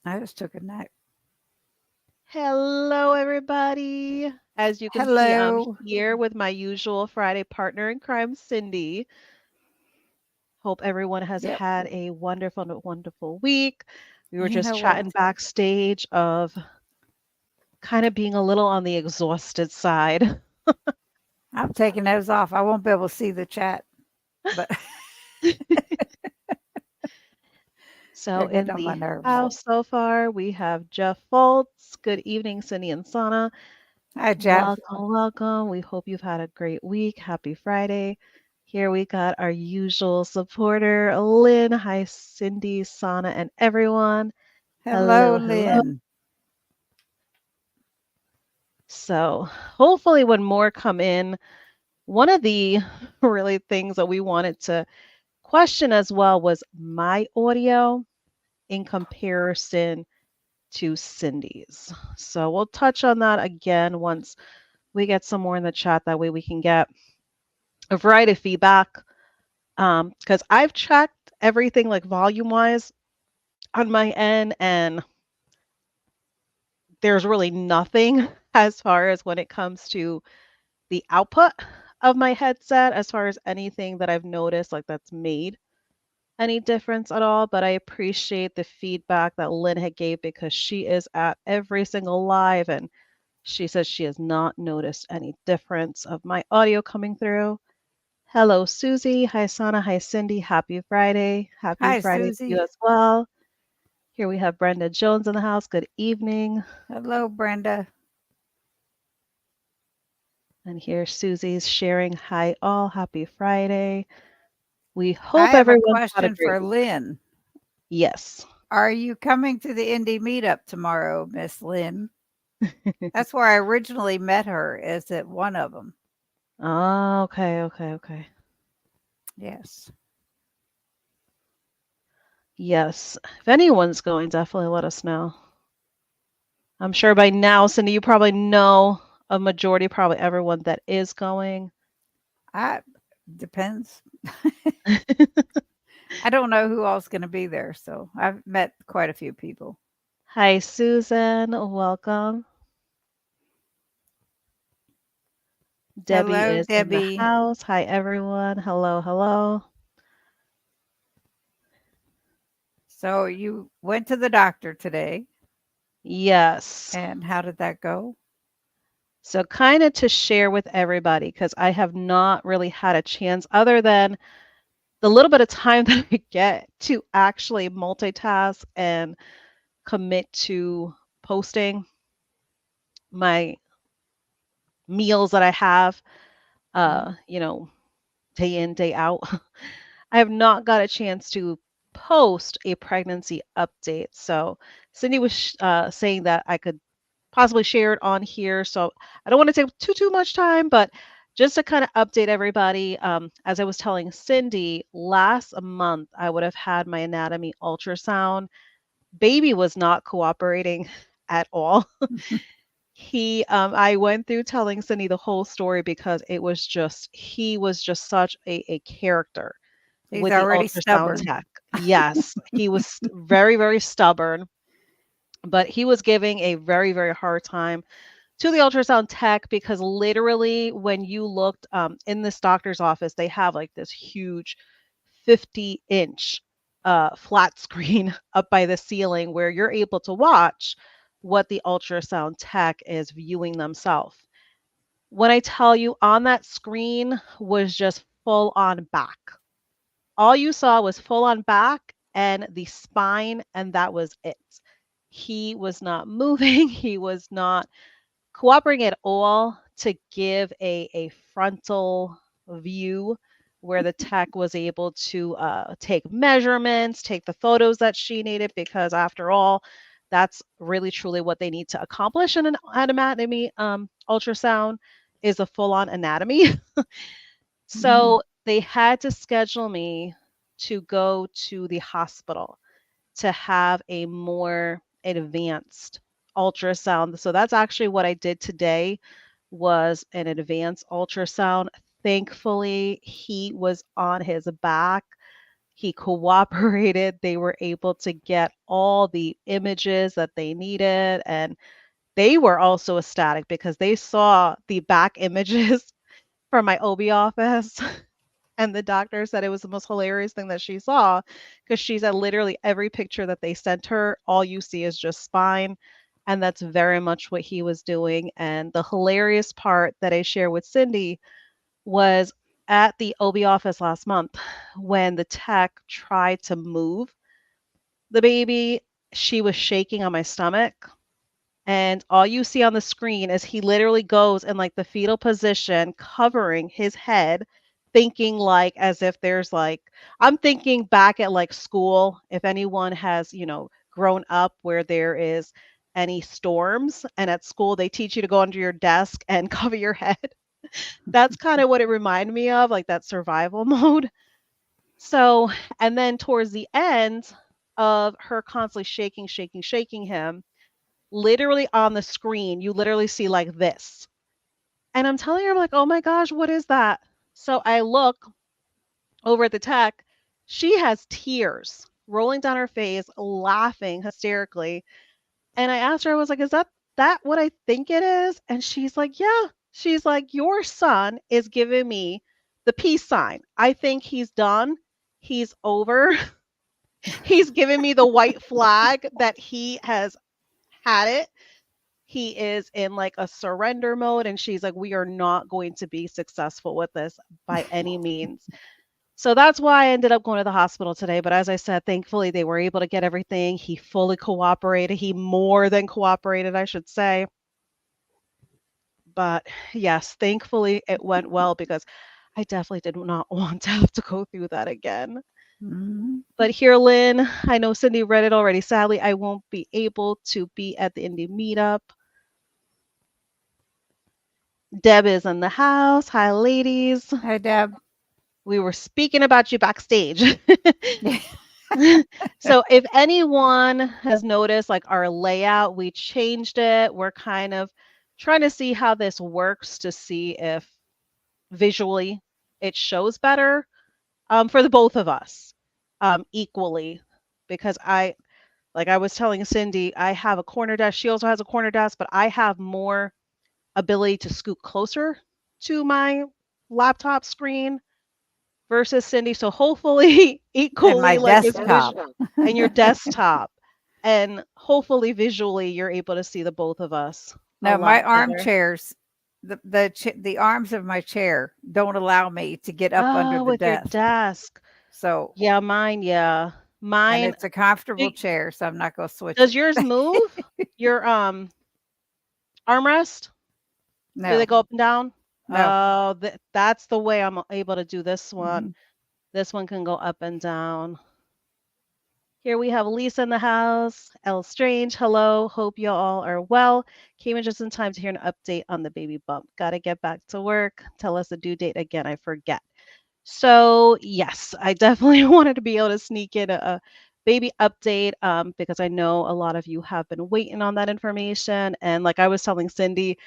I just took a nap. Hello, everybody. As you can see, I'm Hello. here with my usual Friday partner in crime, Cindy. Hope everyone has Yep. had a wonderful, wonderful week. We were You just know what? chatting backstage of kind of being a little on the exhausted side. I'm taking those off. I won't be able to see the chat, but So, they're getting in on my the nerves. house so far, we have Jeff Foltz. Good evening, Cindy and Sana. Hi, Jeff. Welcome, welcome. We hope you've had a great week. Happy Friday. Here we got our usual supporter, Lynn. Hi, Cindy, Sana, and everyone. Hello, Hello, hello. Lynn. So, hopefully, when more come in, one of the really things that we wanted to question as well was my audio in comparison to Cindy's. So, we'll touch on that again once we get some more in the chat. That way, we can get a variety of feedback. Because I've checked everything like volume wise on my end, and there's really nothing as far as when it comes to the output of my headset, as far as anything that I've noticed like that's made any difference at all. But I appreciate the feedback that Lynn had gave because she is at every single live and she says she has not noticed any difference of my audio coming through. Hello, Susie. Hi, Sana. Hi, Cindy. Happy Friday. Happy Hi, Friday to you Susie. as well. Here we have Brenda Jones in the house. Good evening. Hello, Brenda. And here Susie's sharing. Hi, all. Happy Friday. We I hope have a everyone's had a question great for week. Lynn. Yes. Are you coming to the indie meetup tomorrow, Miss Lynn? That's where I originally met her, is at one of them. Ah, okay, okay, okay. Yes. Yes. If anyone's going, definitely let us know. I'm sure by now, Cindy, you probably know a majority, probably everyone that is going. I depends. I don't know who all's gonna be there, so I've met quite a few people. Hi, Susan. Welcome. Debbie Hello, is in the Debbie. house. Hi, everyone. Hello, hello. So you went to the doctor today, Yes. and how did that go? So, kind of to share with everybody, because I have not really had a chance other than the little bit of time that I get to actually multitask and commit to posting my meals that I have, Mhm. uh, you know, day in, day out. I have not got a chance to post a pregnancy update. So, Cindy was saying that I could possibly share it on here. So I don't want to take too much time, but just to kind of update everybody, as I was telling Cindy, last month I would have had my anatomy ultrasound. Baby was not cooperating at all. I went through telling Cindy the whole story because he was just such a character He's with the already ultrasound stubborn. tech. Yes, he was very, very stubborn, but he was giving a very, very hard time to the ultrasound tech because literally when you looked in this doctor's office, they have like this huge 50-inch flat screen up by the ceiling where you're able to watch what the ultrasound tech is viewing themselves. When I tell you on that screen was just full on back. All you saw was full on back and the spine, and that was it. He was not moving. He was not cooperating at all to give a frontal view where the tech was able to take measurements, take the photos that she needed, because after all, that's really truly what they need to accomplish in an anatomy ultrasound is a full-on anatomy. Mhm. So they had to schedule me to go to the hospital to have a more advanced ultrasound. So that's actually what I did today was an advanced ultrasound. Thankfully, he was on his back. He cooperated. They were able to get all the images that they needed. And they were also ecstatic because they saw the back images from my OB office. And the doctor said it was the most hilarious thing that she saw because she said literally every picture that they sent her, all you see is just spine. And that's very much what he was doing. And the hilarious part that I share with Cindy was at the OB office last month when the tech tried to move the baby, she was shaking on my stomach. And all you see on the screen is he literally goes in like the fetal position, covering his head, thinking like as if there's like, I'm thinking back at like school, if anyone has, grown up where there is any storms and at school they teach you to go under your desk and cover your head. That's kind of what it reminded me of, like that survival mode. So, and then towards the end of her constantly shaking him, literally on the screen, you literally see like this. And I'm telling her, I'm like, oh my gosh, what is that? So I look over at the tech. She has tears rolling down her face, laughing hysterically. And I asked her, I was like, is that what I think it is? And she's like, yeah. She's like, your son is giving me the peace sign. I think he's done. He's over. He's giving me the white flag that he has had it. He is in like a surrender mode. And she's like, we are not going to be successful with this by any means. So that's why I ended up going to the hospital today. But as I said, thankfully they were able to get everything. He fully cooperated. He more than cooperated, I should say. But yes, thankfully it went well because I definitely did not want to have to go through that again. Mhm. But here, Lynn, I know Cindy read it already. Sadly, I won't be able to be at the indie meetup. Deb is in the house. Hi, ladies. Hi, Deb. We were speaking about you backstage. So if anyone has noticed like our layout, we changed it. We're kind of trying to see how this works to see if visually it shows better for the both of us equally. Because like I was telling Cindy, I have a corner desk. She also has a corner desk, but I have more ability to scoot closer to my laptop screen versus Cindy. So hopefully And my equally like it's desktop. and your desktop. And hopefully visually you're able to see the both of us a No, my lot better. armchairs, the arms of my chair don't allow me to get up under Oh, the with your desk. desk. So, Yeah, mine, yeah. and Mine, it's a comfortable do- chair, so I'm not going to switch does it. yours move? Your armrest? Do they No, go up and down? no. Oh, that's the way I'm able to do this one. Mhm. This one can go up and down. Here we have Lisa in the house. Elle Strange, hello. Hope you all are well. Came in just in time to hear an update on the baby bump. Got to get back to work. Tell us the due date again. I forget. So yes, I definitely wanted to be able to sneak in a baby update because I know a lot of you have been waiting on that information. And like I was telling Cindy,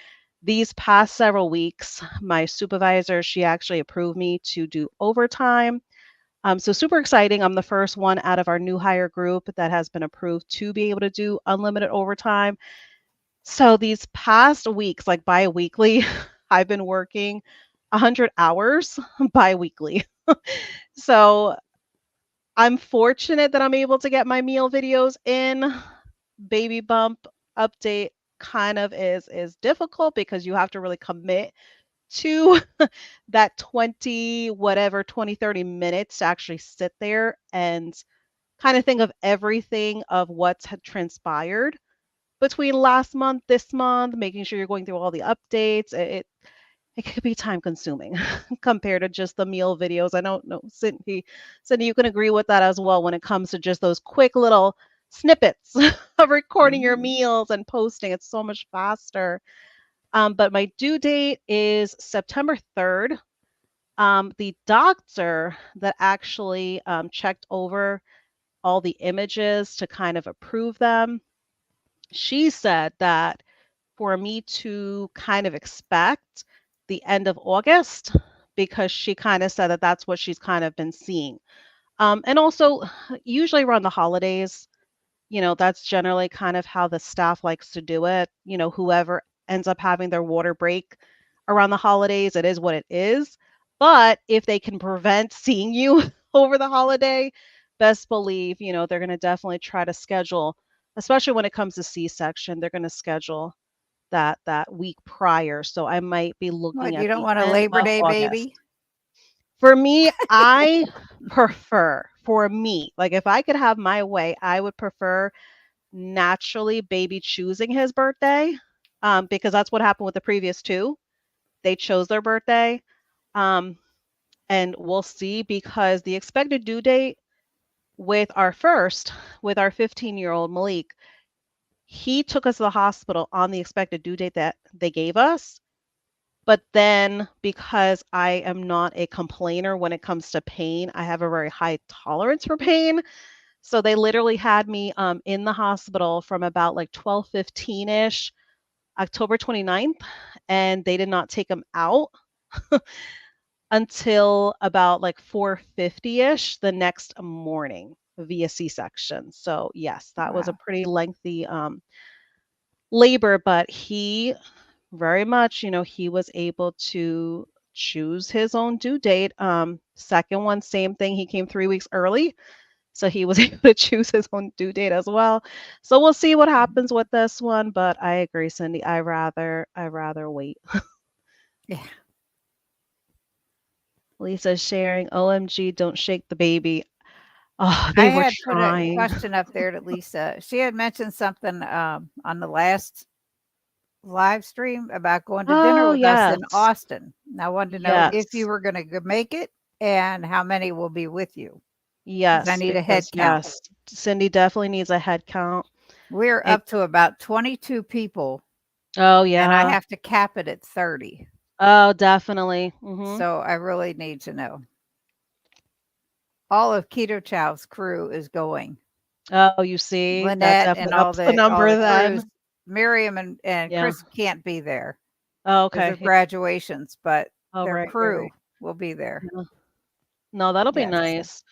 these past several weeks, my supervisor, she actually approved me to do overtime. So super exciting. I'm the first one out of our new hire group that has been approved to be able to do unlimited overtime. So these past weeks, like bi-weekly, I've been working 100 hours bi-weekly. So I'm fortunate that I'm able to get my meal videos in. Baby bump update kind of is difficult because you have to really commit to that 20 minutes to actually sit there and kind of think of everything of what's had transpired between last month, this month, making sure you're going through all the updates. It could be time consuming compared to just the meal videos. I don't know, Cindy, you can agree with that as well when it comes to just those quick little snippets of recording your Mhm. meals and posting. It's so much faster. But my due date is September 3rd. The doctor that actually checked over all the images to kind of approve them, she said that for me to kind of expect the end of August because she kind of said that that's what she's kind of been seeing. And also, usually around the holidays, that's generally kind of how the staff likes to do it. Whoever ends up having their water break around the holidays, it is what it is. But if they can prevent seeing you over the holiday, best believe, they're going to definitely try to schedule, especially when it comes to C-section, they're going to schedule that week prior. So I might be looking What, at you don't the want a end Labor of Day August. baby? For me, I prefer, for me, like if I could have my way, I would prefer naturally baby choosing his birthday, because that's what happened with the previous two. They chose their birthday. Um, and we'll see, because the expected due date with our 15-year-old Malik, he took us to the hospital on the expected due date that they gave us. But then, because I am not a complainer when it comes to pain, I have a very high tolerance for pain. So they literally had me in the hospital from about like 12:15-ish, October 29th, and they did not take him out until about like 4:50-ish the next morning via C-section. So yes, that was a Wow. pretty lengthy labor, but he very much, he was able to choose his own due date. Second one, same thing. He came 3 weeks early. So he was able to choose his own due date as well. So we'll see what happens with this one. But I agree, Cindy. I rather wait. Yeah. Lisa's sharing, OMG, don't shake the baby. Oh, I they were had put a trying. question up there to Lisa. She had mentioned something on the last live stream about going to dinner Oh, with us in yes. Austin. And I wanted to know if you Yes. were going to make it and how many will be with you, because I Yes. need a head Because, count. yes, Cindy definitely needs a head count. We're It, up to about 22 people, oh, and I yeah. have to cap it at 30. Oh, definitely. So I really need to know. All of Keto Chow's crew is going. Oh, you see, that Lynette and definitely ups the all number the crews. then. Miriam and Yeah. Chris can't be there Oh, because of okay. graduations, but Oh, their right, right, crew right. will be there. Yeah. No, that'll be Yes. nice.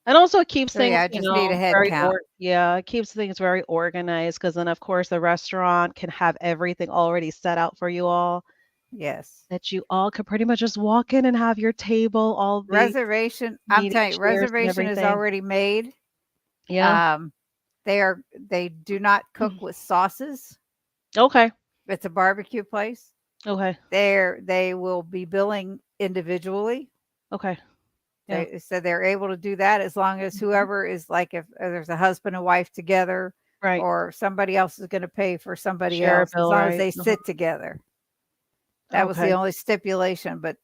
And also it keeps So yeah, things, I just need a head very count. yeah, it keeps things very organized, because then of course the restaurant can have everything already set out for you all, Yes. that you all could pretty much just walk in and have your table, all the Reservation, I'm meeting telling you, chairs and reservation is everything. already made. Yeah. Um, they do not cook with sauces. Okay. It's a barbecue place. Okay. They will be billing individually. Okay. Yeah. They said they're able to do that as long as Mhm. whoever is like, if there's a husband and wife together, Right. or somebody else is going to pay for somebody Share a else, as bill, long as right? they sit together. That was the Okay. only stipulation. But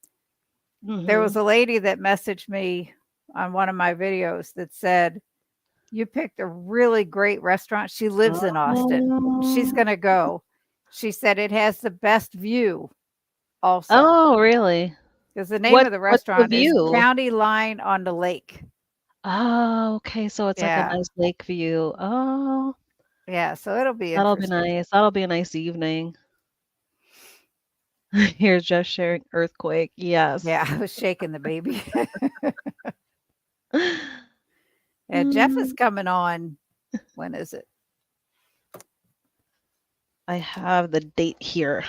there was Mhm. a lady that messaged me on one of my videos that said, "You picked a really great restaurant." She lives in Austin. She's Oh. going to go. She said it has the best view also, Oh, really? because the name of the What's the restaurant is view? County Line on the Lake. Oh, okay, so it's like a Yeah. nice lake view. Oh, Yeah, so it'll be that'll be interesting. nice. That'll be a nice evening. Here's just sharing earthquake. Yes. Yeah, I was shaking the baby. Yeah, Jeff is Mm, coming on. When is it? I have the date here.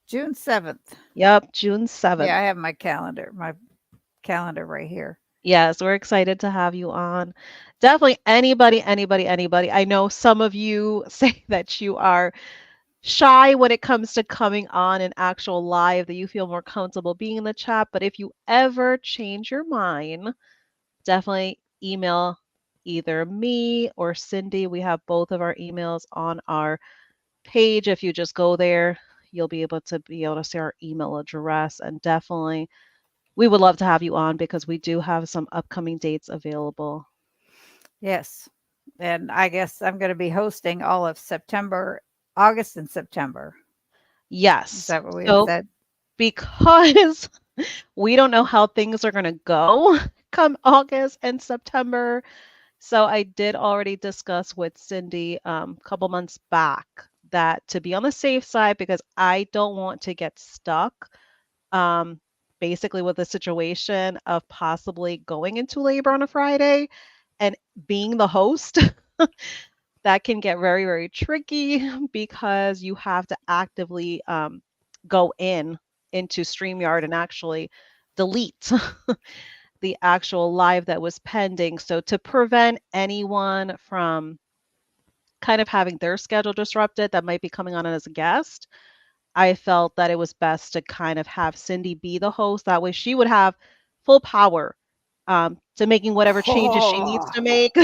June 7th. Yep, June Yeah, 7th. I have my calendar right here. Yes, we're excited to have you on. Definitely anybody. I know some of you say that you are shy when it comes to coming on an actual live, that you feel more comfortable being in the chat, but if you ever change your mind, definitely email either me or Cindy. We have both of our emails on our page. If you just go there, you'll be able to see our email address. And definitely, we would love to have you on, because we do have some upcoming dates available. Yes. And I guess I'm going to be hosting all of September, August, and September. Is Yes. that what we had So said? because we don't know how things are going to go come August and September, so I did already discuss with Cindy a couple months back that, to be on the safe side, because I don't want to get stuck, um, basically with the situation of possibly going into labor on a Friday and being the host, that can get very, very tricky because you have to actively go into StreamYard and actually delete the actual live that was pending. So to prevent anyone from kind of having their schedule disrupted that might be coming on as a guest, I felt that it was best to kind of have Cindy be the host. That way she would have full power to making whatever changes she needs Oh, to make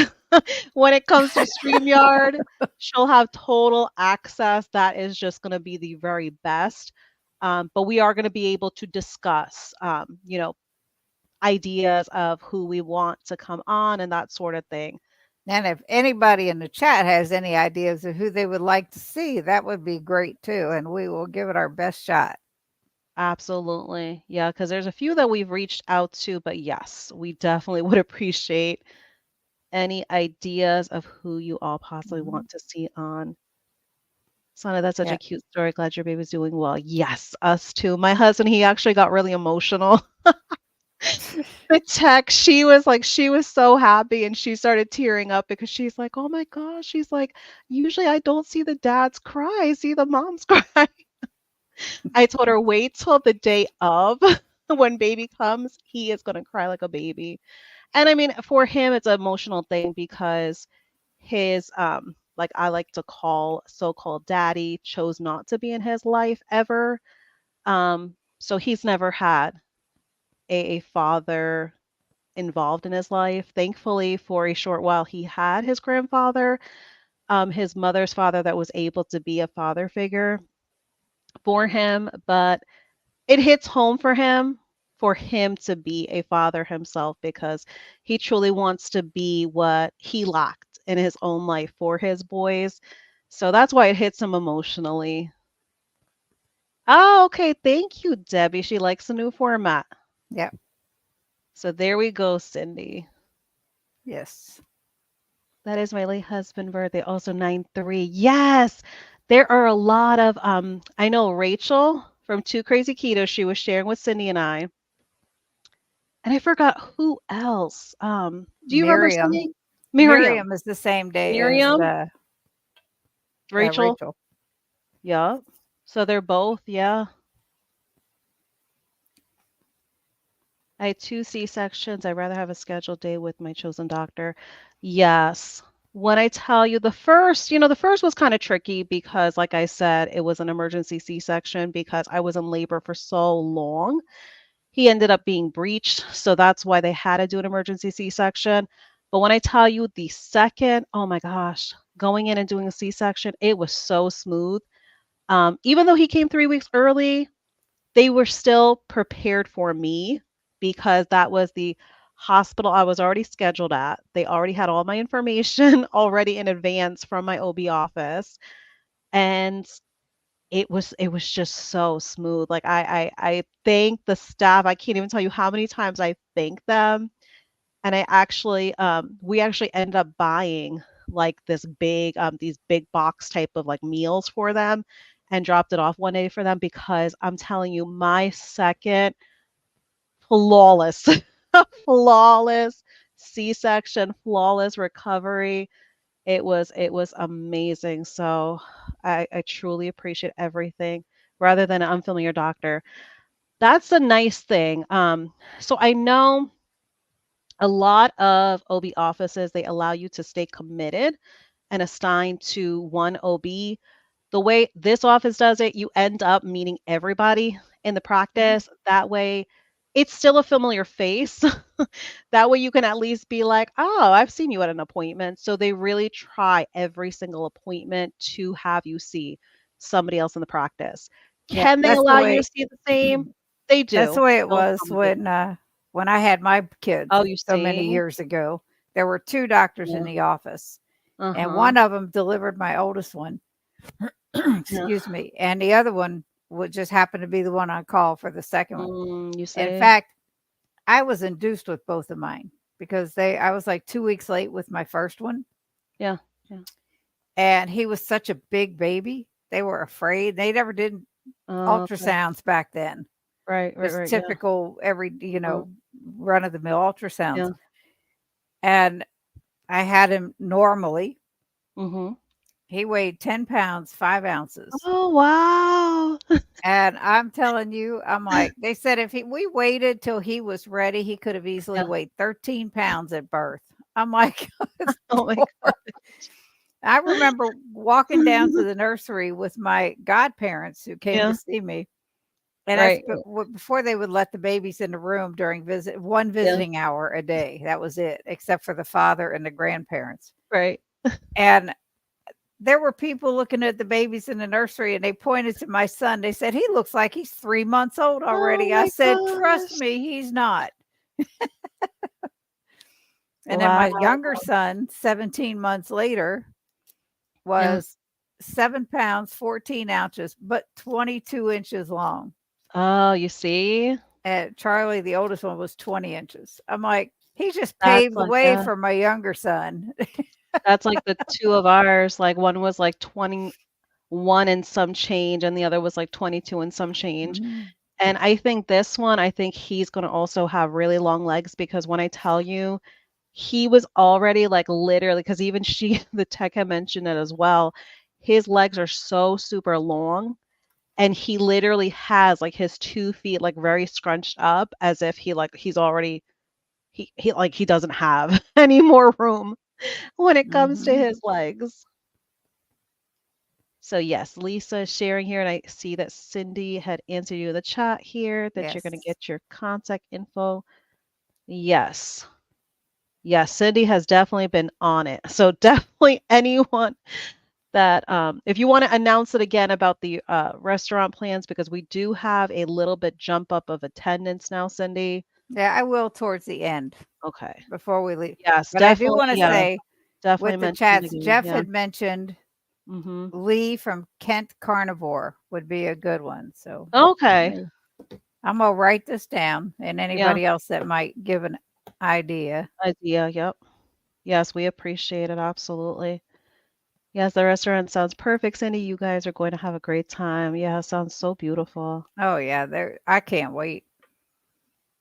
when it comes to StreamYard. She'll have total access. That is just going to be the very best. But we are going to be able to discuss, ideas of who we want to come on and that sort of thing. and if anybody in the chat has any ideas of who they would like to see, that would be great too. And we will give it our best shot. Absolutely. Yeah, because there's a few that we've reached out to, but yes, we definitely would appreciate any ideas of who you all possibly Mhm. want to see on. Sana, that's such Yeah. a cute story. Glad your baby's doing well. Yes, us too. My husband, he actually got really emotional. The text, she was so happy and she started tearing up because she's like, oh my gosh. She's like, usually I don't see the dads cry, I see the moms cry. I told her, wait till the day of when baby comes, he is going to cry like a baby. And I mean, for him, it's an emotional thing because his, like I like to call so-called daddy, chose not to be in his life ever. So he's never had a father involved in his life. Thankfully, for a short while, he had his grandfather, his mother's father, that was able to be a father figure for him. But it hits home for him to be a father himself because he truly wants to be what he lacked in his own life for his boys. So that's why it hits him emotionally. Oh, okay. Thank you, Debbie. She likes the new format. Yeah. So there we go, Cindy. Yes. That is my late husband's birthday, also 9/3. Yes, there are a lot of I know Rachel from Two Crazy Keto, she was sharing with Cindy and I. And I forgot who else. Do you remember Miriam. Cindy? Miriam. Miriam is the same day as Miriam, Rachel. Rachel. Yeah. So they're both, yeah. I had 2 C-sections. I'd rather have a scheduled day with my chosen doctor. Yes. When I tell you the first was kind of tricky because, like I said, it was an emergency C-section because I was in labor for so long. He ended up being breached, so that's why they had to do an emergency C-section. But when I tell you the second, oh my gosh, going in and doing a C-section, it was so smooth. Even though he came 3 weeks early, they were still prepared for me because that was the hospital I was already scheduled at. They already had all my information already in advance from my OB office. And it was just so smooth. Like I thank the staff. I can't even tell you how many times I thank them. And we actually ended up buying like these big box type of like meals for them and dropped it off one day for them because I'm telling you, my second flawless, flawless C-section, flawless recovery. It was amazing. So I truly appreciate everything rather than I'm filming your doctor. That's the nice thing. So I know a lot of OB offices, they allow you to stay committed and assigned to one OB. The way this office does it, you end up meeting everybody in the practice. That way, it's still a familiar face. That way, you can at least be like, oh, I've seen you at an appointment. So they really try every single appointment to have you see somebody else in the practice. Yeah, Can they that's the allow you to way see the same? They that's the do. way it They'll was accommodate. when I had my kids Oh, you so many see? years ago. There were 2 doctors in Yeah. the office, and Uh-huh. one of them delivered my oldest one. Yeah. Excuse me, and the other one would just happen to be the one on call for the second one. You In see? fact, I was induced with both of mine because I was like 2 weeks late with my first one, Yeah. Yeah. and he was such a big baby. They were afraid. They never did Okay. ultrasounds back then. Right, right, just right. Yeah. typical every, Mhm. run of the mill ultrasounds. Yeah. And I had him normally. Mhm. He weighed 10 pounds, 5 ounces. Oh, wow. And I'm telling you, I'm like, they said if we waited till he was ready, he could have easily Yeah. weighed 13 pounds at birth. I'm like, "Good Oh my Lord." god. I remember walking down to the nursery with my godparents who came to Yeah. see me. And Right. before they would let the babies in the room during one Yeah. visiting hour a day. That was it, except for the father and the grandparents. Right. And there were people looking at the babies in the nursery and they pointed to my son. They said, "He looks like he's 3 months old Oh already." I my said, "Trust gosh. me, he's not." And then Wow. my younger son, 17 months later, Yeah. was 7 pounds, 14 ounces, but 22 inches long. Oh, you see? And Charlie, the oldest one, was 20 inches. I'm like, he just That's paved the like, way yeah. for my younger son. That's like the two of ours. Like one was like 21 and some change, and the other was like 22 and some change. Mhm. And I think this one, I think he's gonna also have really long legs because when I tell you, he was already like literally, because even she, the tech had mentioned it as well. His legs are so super long, and he literally has like his 2 feet like very scrunched up as if he's already he doesn't have any more room when it comes to Mhm. his legs. So yes, Lisa is sharing here, and I see that Cindy had answered you in the chat here that you're going to Yes. get your contact info. Yes. Yes, Cindy has definitely been on it. So definitely anyone that if you want to announce it again about the restaurant plans, because we do have a little bit jump up of attendance now, Cindy. Yeah, I will towards the end Okay. before we leave. Yes, But I do definitely. want to Yeah, say definitely with the mention it chats, again. Jeff Yeah. had mentioned Mm-hmm. Lee from Kent Carnivore would be a good one. So Okay. I'm gonna write this down, and Yeah. anybody else that might give an idea. Idea. Yep. Yes, we appreciate it. Absolutely. Yes, the restaurant sounds perfect, Cindy. You guys are going to have a great time. Yeah, it sounds so beautiful. Oh yeah, there. I can't wait.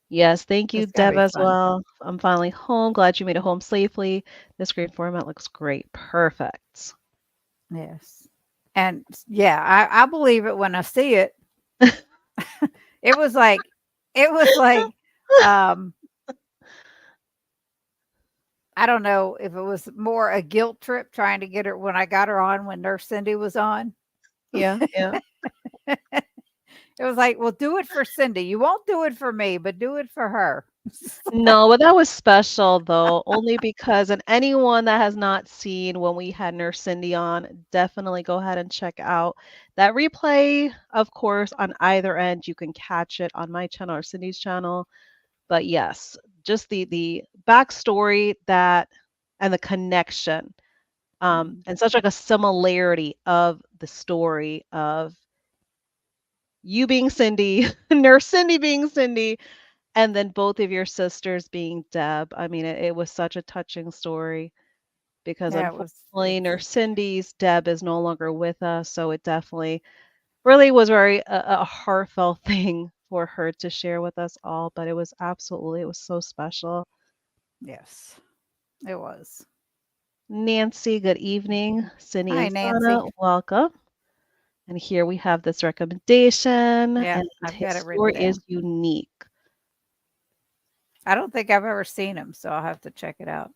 Yes, thank you, It's gonna Deb, be as fun. well. I'm finally home. Glad you made it home safely. The screen format looks great. Perfect. Yes, and yeah, I believe it when I see it. It was like, it was like, um, I don't know if it was more a guilt trip trying to get her when I got her on when Nurse Cindy was on. Yeah, yeah. It was like, well, do it for Cindy. You won't do it for me, but do it for her. No, but that was special though, only because, and anyone that has not seen when we had Nurse Cindy on, definitely go ahead and check out that replay. Of course, on either end, you can catch it on my channel or Cindy's channel. But yes, just the backstory that and the connection, Mhm. and such like a similarity of the story of you being Cindy, Nurse Cindy being Cindy, and then both of your sisters being Deb. I mean, it was such a touching story because Yeah, it was. unfortunately, Nurse Cindy's Deb is no longer with us. So it definitely really was very a heartfelt thing for her to share with us all. But it was absolutely, it was so special. Yes, it was. Nancy, good evening. Cindy Hi, and Sana, Nancy. welcome. And here we have this recommendation, Yeah, and I've his got it written story is down. unique. I don't think I've ever seen him, so I'll have to check it out.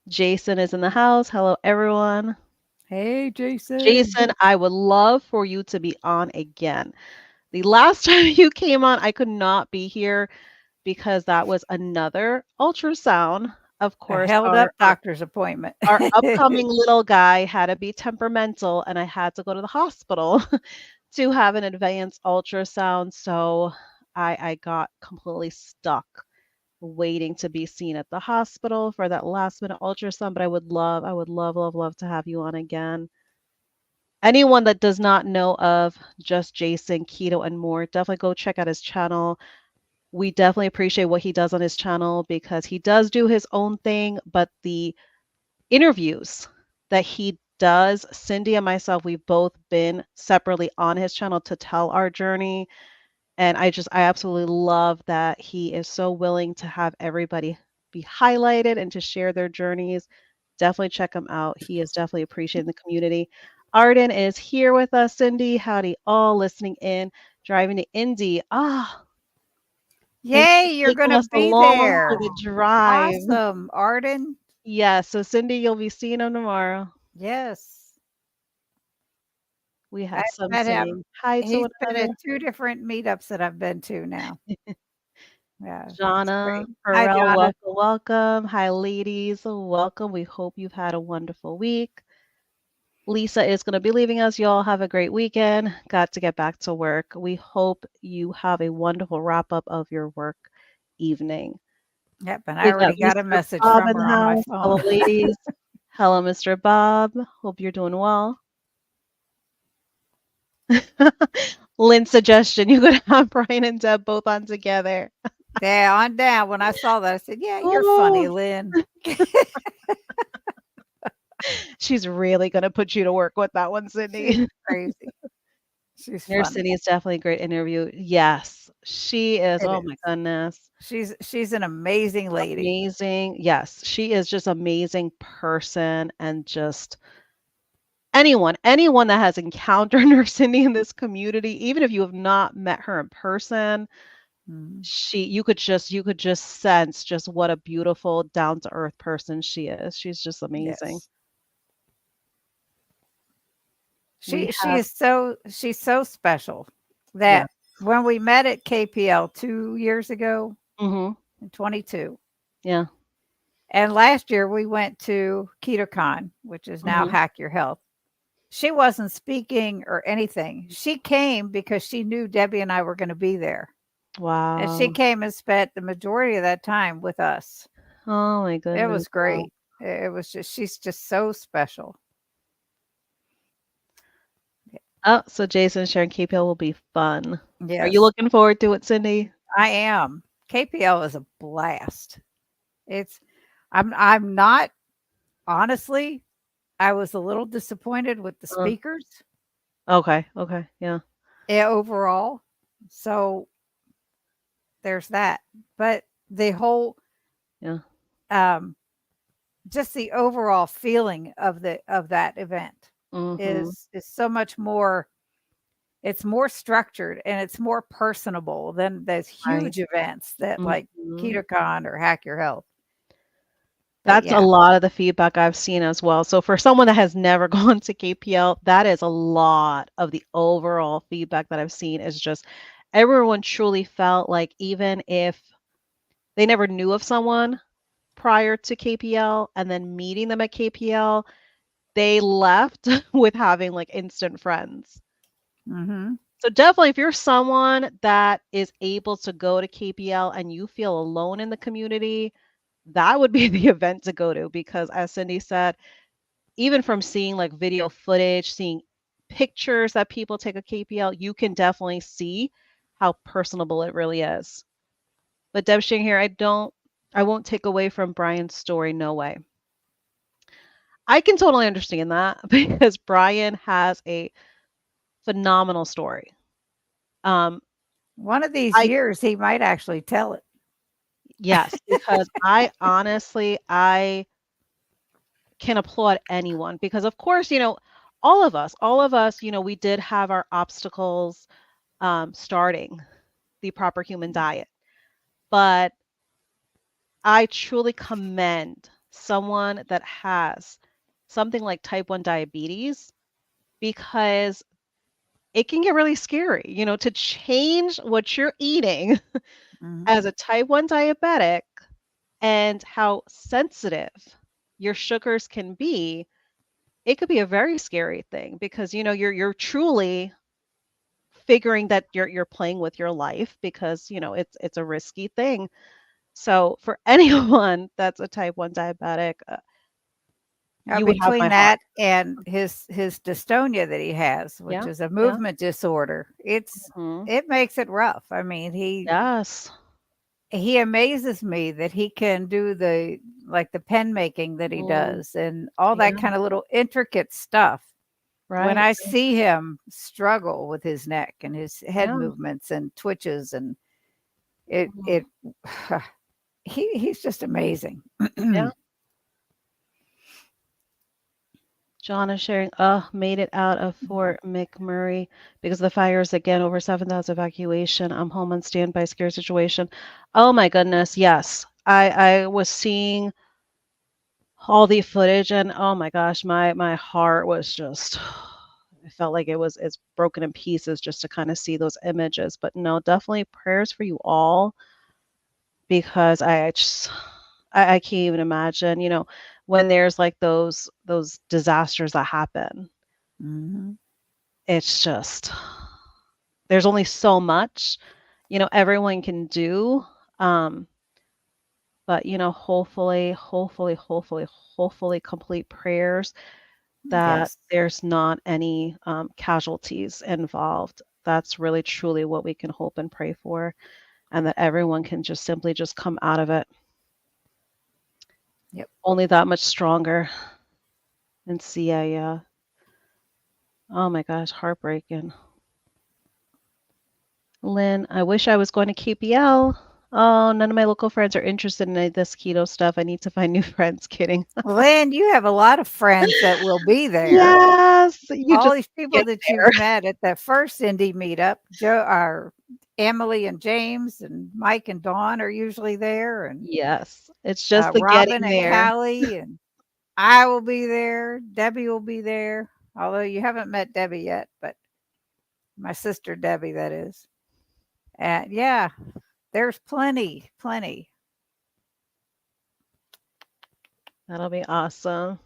Jason is in the house. Hello, everyone. Hey, Jason. Jason, I would love for you to be on again. The last time you came on, I could not be here because that was another ultrasound. Of A course, held our up doctor's appointment. our upcoming little guy had to be temperamental, and I had to go to the hospital to have an advanced ultrasound. So I got completely stuck waiting to be seen at the hospital for that last minute ultrasound. But I would love, love, love to have you on again. Anyone that does not know of Just Jason, Keto, and More, definitely go check out his channel. We definitely appreciate what he does on his channel because he does do his own thing, but the interviews that he does, Cindy and myself, we've both been separately on his channel to tell our journey. And I absolutely love that he is so willing to have everybody be highlighted and to share their journeys. Definitely check him out. He is definitely appreciating the community. Arden is here with us, Cindy. Howdy, all listening in, driving to Indy. Thank you Yay, for you're taking gonna us be along for there. the drive. Awesome, Arden. Yeah, so Cindy, you'll be seeing him tomorrow. Yes. We I have some met him. saying hi to He's one been another. at 2 different meetups that I've been to now. Yeah, it's Jana, great. Hi, Pearl, Donna. welcome, welcome. Hi, ladies, welcome. We hope you've had a wonderful week. Lisa is going to be leaving us. Y'all have a great weekend. Got to get back to work. We hope you have a wonderful wrap up of your work evening. Yep, and I We got already got a Mr. message Bob from in her the on my house. Hello, phone. ladies. Hello, Mr. Bob. Hope you're doing well. Lynn's suggestion, you could have Brian and Deb both on together. Yeah, on down. When I saw that, I said, "Yeah, you're funny, Oh, Lynn." she's really going to put you to work with that one, She's Cindy. crazy. She's Nurse funny. Cindy is definitely a great interview. Yes, she is. It Oh is. my goodness. She's an amazing lady. Amazing. Yes, she is just amazing person and just anyone that has encountered Nurse Cindy in this community, even if you have not met her in person, Mhm. you could just sense just what a beautiful, down to earth person she is. She's just amazing. Yes. We She have is she's so special yeah. that when we met at KPL 2 years ago Mhm. in 22, Yeah. and last year we went to KetoCon, which is now Mhm. Hack Your Health. She wasn't speaking or anything. She came because she knew Debbie and I were gonna be there, and she Wow. came and spent the majority of that time with us. Oh my It goodness. was Wow. great. It was just she's just so special. Oh, so Jason sharing KPL will be fun. Are you Yes, looking forward to it, Cindy? I am. KPL is a blast. It's I'm not honestly, I was a little disappointed with the Uh, speakers, okay. Okay. Yeah. overall. So there's that. But the whole Yeah. um just the overall feeling of that event Mhm. is so much more. It's more structured and it's more personable than those Right. huge events that like Mhm. KetoCon or Hack Your Health. But That's a yeah, lot of the feedback I've seen as well. So for someone that has never gone to KPL, that is a lot of the overall feedback that I've seen is just everyone truly felt like even if they never knew of someone prior to KPL and then meeting them at KPL, they left with having like instant friends. mhm, So definitely if you're someone that is able to go to KPL and you feel alone in the community, that would be the event to go to because as Cindy said, even from seeing like video footage, seeing pictures that people take of KPL, you can definitely see how personable it really is. But Deb Shing here, I won't take away from Brian's story, no way. I can totally understand that because Brian has a phenomenal story. Um, one of these I years, he might actually tell it. yes, because I can applaud anyone because of course, all of us, we did have our obstacles starting the proper human diet. But I truly commend someone that has something like type 1 diabetes because it can get really scary, to change what you're eating Mhm, as a type 1 diabetic and how sensitive your sugars can be. It could be a very scary thing because you're truly figuring that you're playing with your life because it's a risky thing. So for anyone that's a type 1 diabetic, now you would have between my heart. that and his dystonia that he has, which Yeah, is a yeah. movement disorder, Mhm. it makes it rough. I mean, Yes. he amazes me that he can do the pen making that he Mm, does and all that yeah, kinda little intricate stuff. When Right. I see him struggle with his neck and his head Yeah. movements and twitches and it Mhm. it he's just amazing. Yeah. John is sharing, made it out of Fort McMurray because of the fires again, over 7,000 evacuation. I'm home on standby, scare situation. Oh my goodness, yes. I was seeing all the footage and oh my gosh, my heart was just I felt like it's broken in pieces just to kind of see those images. But no, definitely prayers for you all because I can't even imagine, when there's like those disasters that happen. Mhm. It's just there's only so much, everyone can do. Um, but hopefully complete prayers that Yes. there's not any casualties involved. That's really truly what we can hope and pray for, and that everyone can just simply just come out of it Yep. only that much stronger and see oh my gosh, heartbreaking. Lynn, I wish I was going to KPL. Oh, none of my local friends are interested in this keto stuff. I need to find new friends. Kidding. Lynn, you have a lot of friends that will be there. Yes, you All just these people get that there. you've met at that first indie meetup, Joe are Emily and James and Mike and Dawn are usually there, and Yes, it's just the Robin getting and there. Callie, and I will be there. Debbie will be there. Although you haven't met Debbie yet, but my sister Debbie, that is. And yeah, there's plenty, plenty. That'll be awesome.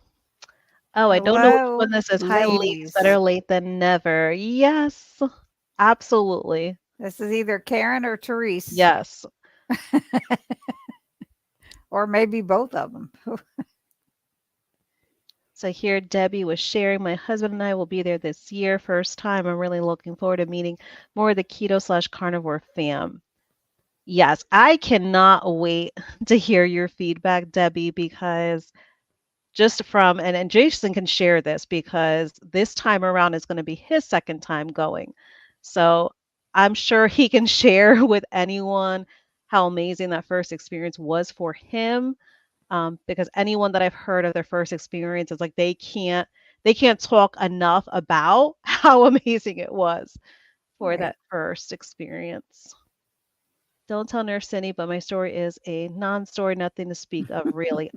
Oh, I don't know which one Hello, this is. Hi, ladies. ladies. Better late than never. Yes, absolutely. This is either Karen or Therese, Yes. or maybe both of them. So here Debbie was sharing. My husband and I will be there this year. First time. I'm really looking forward to meeting more of the keto/carnivore fam. Yes, I cannot wait to hear your feedback, Debbie, because just from and Jason can share this because this time around is going to be his second time going. So I'm sure he can share with anyone how amazing that first experience was for him. Because anyone that I've heard of their first experience is like they can't talk enough about how amazing it was for Right. that first experience. Don't tell Nurse Cindy, but my story is a non-story, nothing to speak of, really.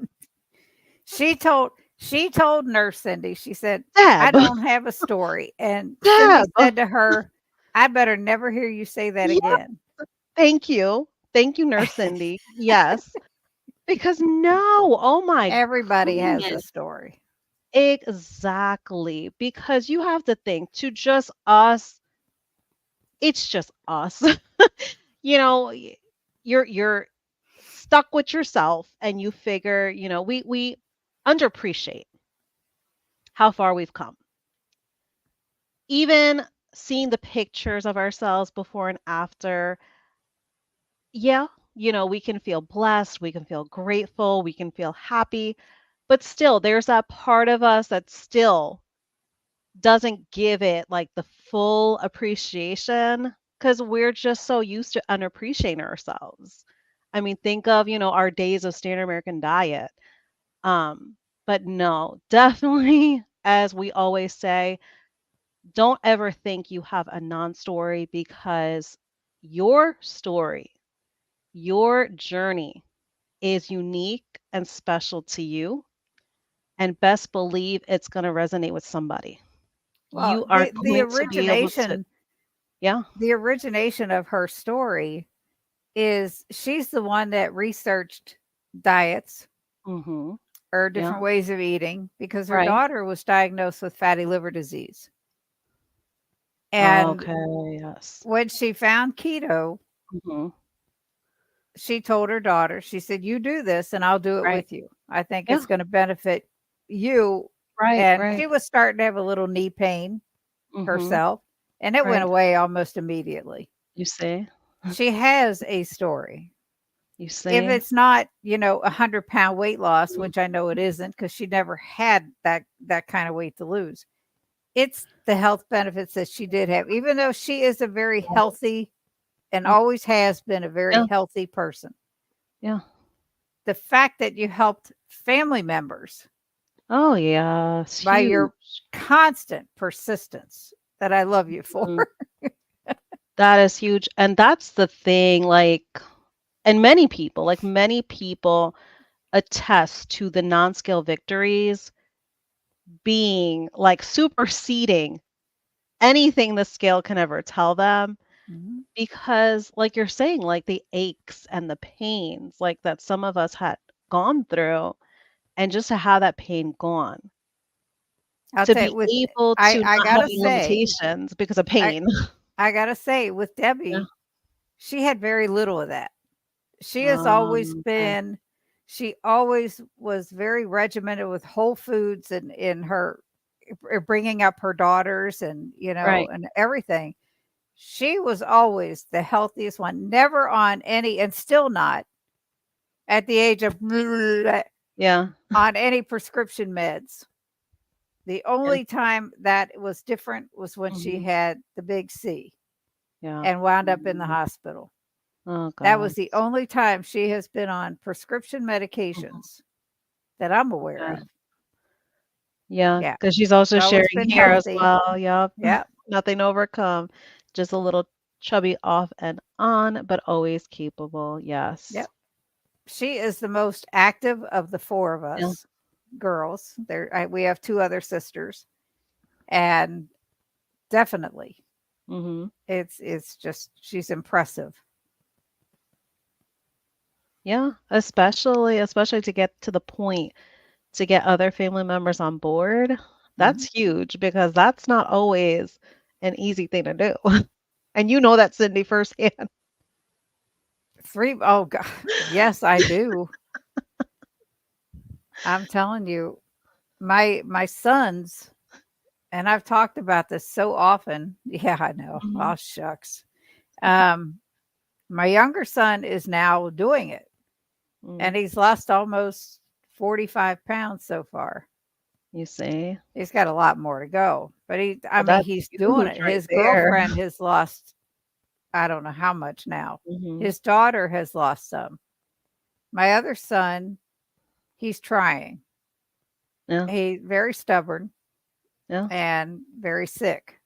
She told Nurse Cindy, she said, "I Deb, don't have a story." And Cindy Deb, said to her, "I better never hear you say that yeah, again." thank you. Thank you, Nurse Cindy. Yes, because no, oh my Everybody has a goodness. story. Exactly. Because you have to think to just us, it's just us. You know, you're stuck with yourself and you figure, we underappreciate how far we've come. Even seeing the pictures of ourselves before and after, yeah, we can feel blessed, we can feel grateful, we can feel happy, but still there's that part of us that still doesn't give it like the full appreciation because we're just so used to unappreciating ourselves. I mean, think of, our days of standard American diet. Um, but no, definitely, as we always say, don't ever think you have a non-story because your story, your journey is unique and special to you. And best believe it's going to resonate with somebody. Well, You are the going to be able to, origination yeah. the origination of her story is she's the one that researched diets Mhm. or Yeah. different ways of eating because her Right. daughter was diagnosed with fatty liver disease. And Okay, yes. when she found keto, Mhm. she told her daughter, she said, "You do this and I'll do it Right. with you. I think Yeah. it's going to benefit you." Right, And right. she was starting to have a little knee pain Mhm. herself, and it went Right. away almost immediately. You see? She has a story. You If see? it's not, 100-pound weight loss, Mm. which I know it isn't because she never had that kind of weight to lose. it's the health benefits that she did have, even though she is a very Yeah. healthy and Mm, always has been a very yeah. healthy person. Yeah. The fact that you helped family members Oh, yeah. It's by huge. your constant persistence that I love you for. Mm, that is huge. And that's the thing, like, and many people attest to the non-scale victories being like superseding anything the scale can ever tell them. Mhm. Because, like you're saying, like the aches and the pains, like that some of us had gone through, and just to have that pain gone, I'll to tell you be with able to I not have gotta any say, limitations because of I pain. I gotta say with Yeah. Debbie, she had very little of that. She has always Okay. been she always was very regimented with whole foods and in her bringing up her daughters and, Right. and everything. She was always the healthiest one, never on any and still not at the age of Yeah. on any prescription meds. The Yeah. only time that was different was when she Mhm. had the big C Yeah. and wound up in the Mhm. hospital. Oh That was god. the only time she has been on prescription Mhm. medications that I'm aware Yeah. of. Yeah. Yeah, Because she's also she's always sharing been here as healthy. well. Yep. Yeah, Nothing to overcome. Just a little chubby off and on, but always capable. Yes. yep. She is the most active of the 4 of Yeah. us girls. We have 2 other sisters, and definitely, Mhm. it's just she's impressive. Yeah, especially to get to the point to get other family members on board. That's Mhm. huge because that's not always an easy thing to do. And you know that, Cindy, firsthand. 3 oh god. Yes, I do. I'm telling you, my sons and I've talked about this so often. Yeah, I know. Mhm. Oh, shucks. Um, my younger son is now doing it, Mm, and he's lost almost 45 pounds so far. you see? He's got a lot more to go, but I Well, mean, that's he's doing huge it. right His there. girlfriend has lost, I don't know how much now. Mhm. His daughter has lost some. My other son, he's trying. Yeah, He's very stubborn yeah. and very sick.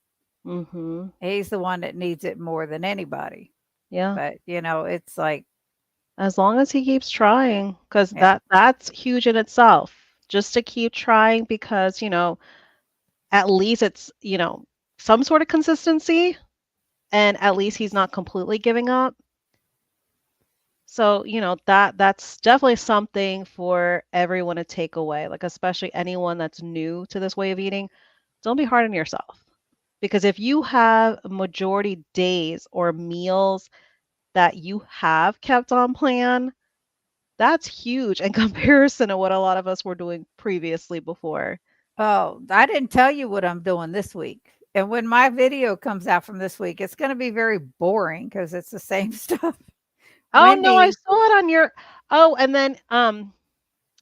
Mhm. He's the one that needs it more than anybody. Yeah. But, it's like, As long as he keeps trying, because yeah. that's huge in itself. Just to keep trying because, at least it's, some sort of consistency, and at least he's not completely giving up. So, that's definitely something for everyone to take away, like especially anyone that's new to this way of eating. Don't be hard on yourself. Because if you have majority days or meals that you have kept on plan, that's huge in comparison to what a lot of us were doing previously before. Oh, I didn't tell you what I'm doing this week. And when my video comes out from this week, it's gonna be very boring because it's the same stuff. Oh no, I Wendy, saw it on your Oh, and then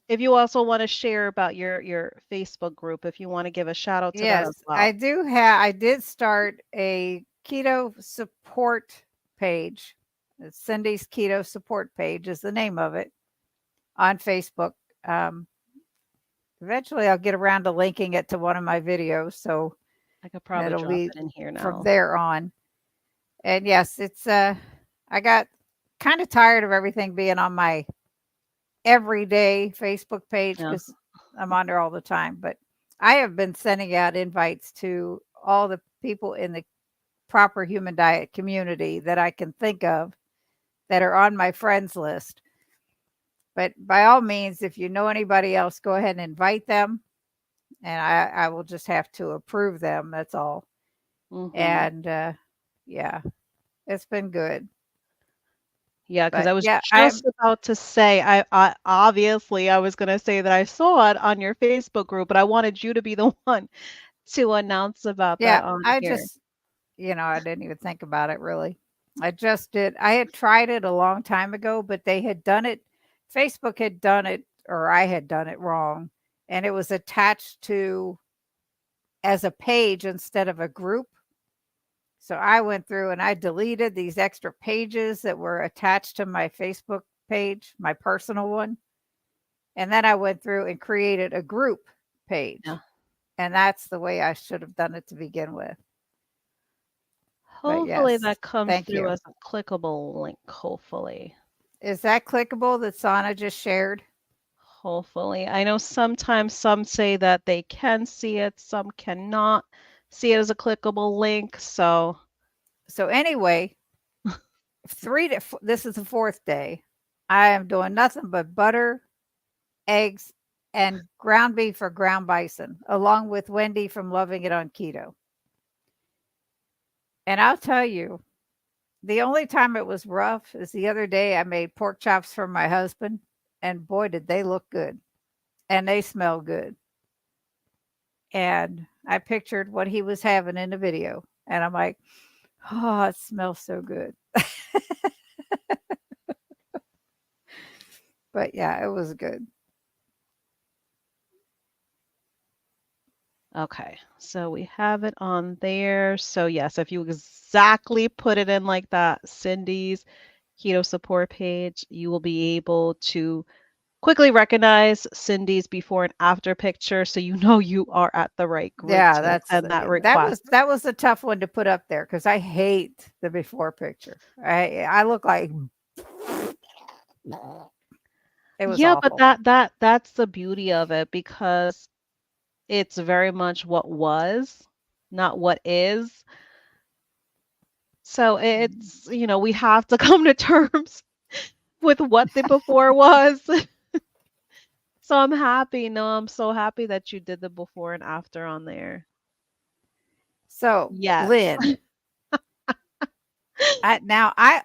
if you also want to share about your Facebook group, if you want to give a shout out to that as yes, well. I did start a keto support page. It's Cindy's Keto Support Page is the name of it on Facebook. Um, Eventually I'll get around to linking it to one of my videos, so I could probably it'll drop be it in here from now. there on. And yes, I got kind of tired of everything being on my everyday Facebook page Yeah. because I'm on there all the time. But I have been sending out invites to all the people in the proper human diet community that I can think of that are on my friends list. But by all means, if you know anybody else, go ahead and invite them. And I will just have to approve them. That's all. Mhm. And yeah, it's been good. Yeah, because I But was yeah, just about to say, I obviously I was gonna say that I saw it on your Facebook group, but I wanted you to be the one to announce about yeah, that on I here. just, I didn't even think about it really. I just did. I had tried it a long time ago, but they had done it. Facebook had done it, or I had done it wrong, and it was attached to as a page instead of a group. So I went through and I deleted these extra pages that were attached to my Facebook page, my personal one. And then I went through and created a group page. Yeah. And that's the way I should have done it to begin with. But Hopefully yes, that comes thank through you. as a clickable link. Hopefully. Is that clickable that Sana just shared? Hopefully. I know sometimes some say that they can see it, some cannot see it as a clickable link. So Anyway, this is the fourth day. I am doing nothing but butter, eggs, and ground beef or ground bison, along with Wendy from Loving It on Keto. And I'll tell you, the only time it was rough is the other day I made pork chops for my husband, and boy, did they look good and they smell good. And I pictured what he was having in the video, and I'm like, oh, it smells so good. But yeah, it was good. okay, so we have it on there. So yes, if you exactly put it in like that, Cindy's keto support page, you will be able to quickly recognize Cindy's before and after picture, so you know you are at the right group Yeah, to send that that request. was a tough one to put up there because I hate the before picture. I look like it was Yeah, but awful. that's the beauty of it because it's very much what was, not what is. So it's, we have to come to terms with what the before was. So I'm happy. No, I'm so happy that you did the before and after on there. So, Yes. Lynn,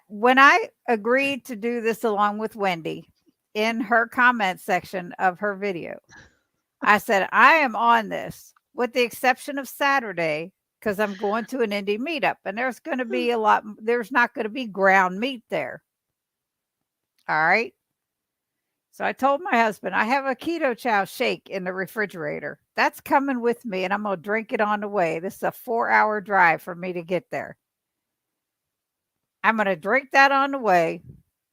when I agreed to do this along with Wendy in her comment section of her video, I said, I am on this with the exception of Saturday because I'm going to an indie meetup and there's going to be there's not going to be ground meat there. All right. So I told my husband, I have a keto chow shake in the refrigerator. That's coming with me and I'm going to drink it on the way. This is a 4-hour drive for me to get there. I'm going to drink that on the way.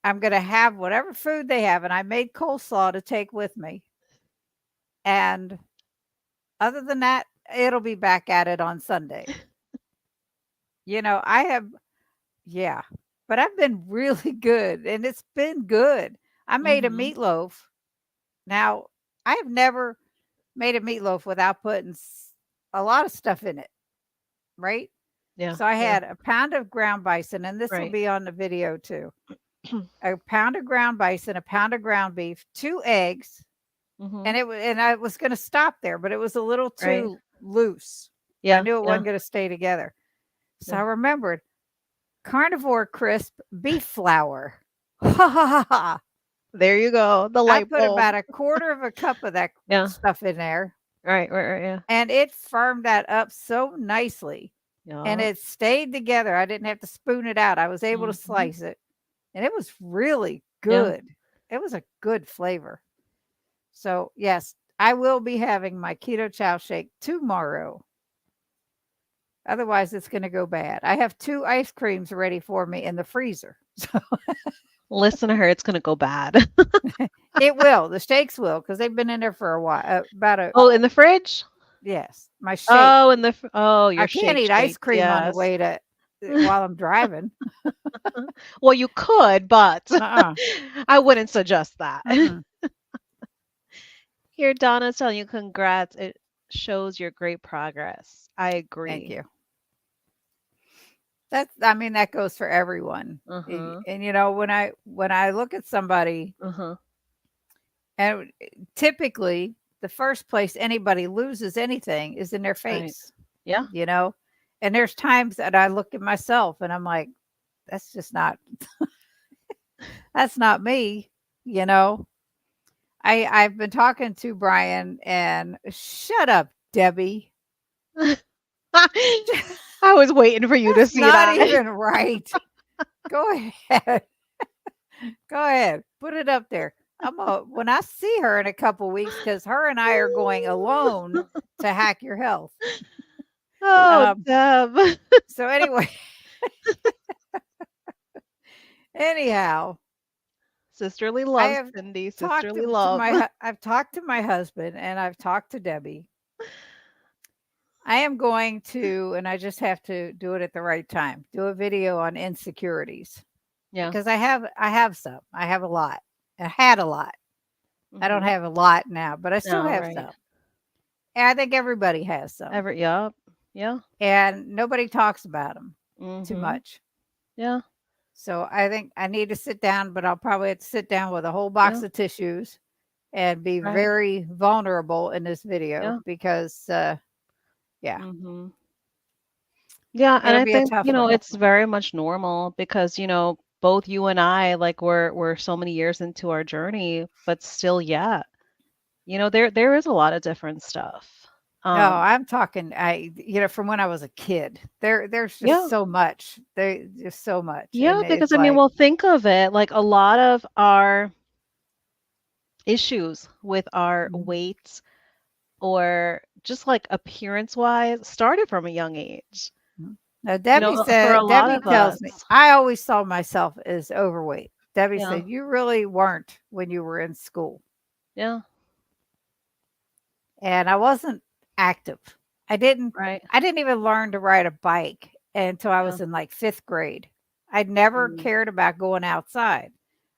I'm going to have whatever food they have. And I made coleslaw to take with me. And other than that, it'll be back at it on Sunday. Yeah, but I've been really good and it's been good. I made a meatloaf. Now, I have never made a meatloaf without putting a lot of stuff in it, right? Yeah. So I had a pound of ground bison, and this will Right. be on the video too. A pound of ground bison, a pound of ground beef, 2 eggs, and I was going to stop there, but it was a little too loose. I knew it wasn't going to stay together. So I remembered Carnivore Crisp beef flour. Ha ha ha ha. There you go. The I light put bulb. about a quarter of a cup of that stuff in there. Right, yeah. And it firmed that up so nicely. And Yeah. it stayed together. I didn't have to spoon it out. I was able to slice it. And it was really good. It was a good flavor. So, yes, I will be having my keto chow shake tomorrow. Otherwise, it's going to go bad. I have 2 ice creams ready for me in the freezer. So Listen to her. It's going to go bad. it will. The shakes will because they've been in there for a while. Oh, in the fridge? Yes, my shake. Oh, your I can't eat ice cream on the way to while I'm driving. Well, you could, but I wouldn't suggest that. Here, Donna's telling you congrats. It shows your great progress. I agree. Thank you. That goes for everyone. And when I look at somebody, and typically the first place anybody loses anything is in their face. Right. Yeah. And there's times that I look at myself and I'm like, that's just not, that's not me. I've been talking to Brian and shut up, Debbie. I was waiting for you to see that. Not even right. Go ahead. Go ahead. Put it up there. when I see her in a couple weeks, because her and I are going alone to Hack Your Health. Oh, Um, Deb. so anyway, anyhow, Sisterly I love, have Cindy. talked Sisterly to love. I've talked to my husband and I've talked to Debbie. I am going to, and I just have to do it at the right time, do a video on insecurities Yeah. because I have some. I have a lot. I had a lot. I don't Mhm. have a lot now, but I still No, have right. some. And I think everybody has some. Yep. Yeah. And nobody talks about them too Mhm. much. Yeah. So I think I need to sit down, but I'll probably have to sit down with a whole Yeah. box of tissues and be Right. very vulnerable in this video Yeah. because, yeah, Mhm. Yeah, and it'll I be a think, tough one. it's very much normal because, both you and I, like, we're so many years into our journey, but still, yeah, there is a lot of different stuff. No, Um, I'm talking, from when I was a kid. There's just yeah, so much. There's so much, yeah, and because it's I mean, like, well, think of it, like a lot of our issues with our mhm. weight or just like appearance wise started from a young age. Mhm. Now For a lot Debbie of tells me us. I always saw myself as overweight. Debbie Yeah, said, "You really weren't when you were in school." yeah, And I wasn't active. I didn't right. I didn't even learn to ride a bike until I Yeah, was in like 5th grade. I'd never mm, cared about going outside.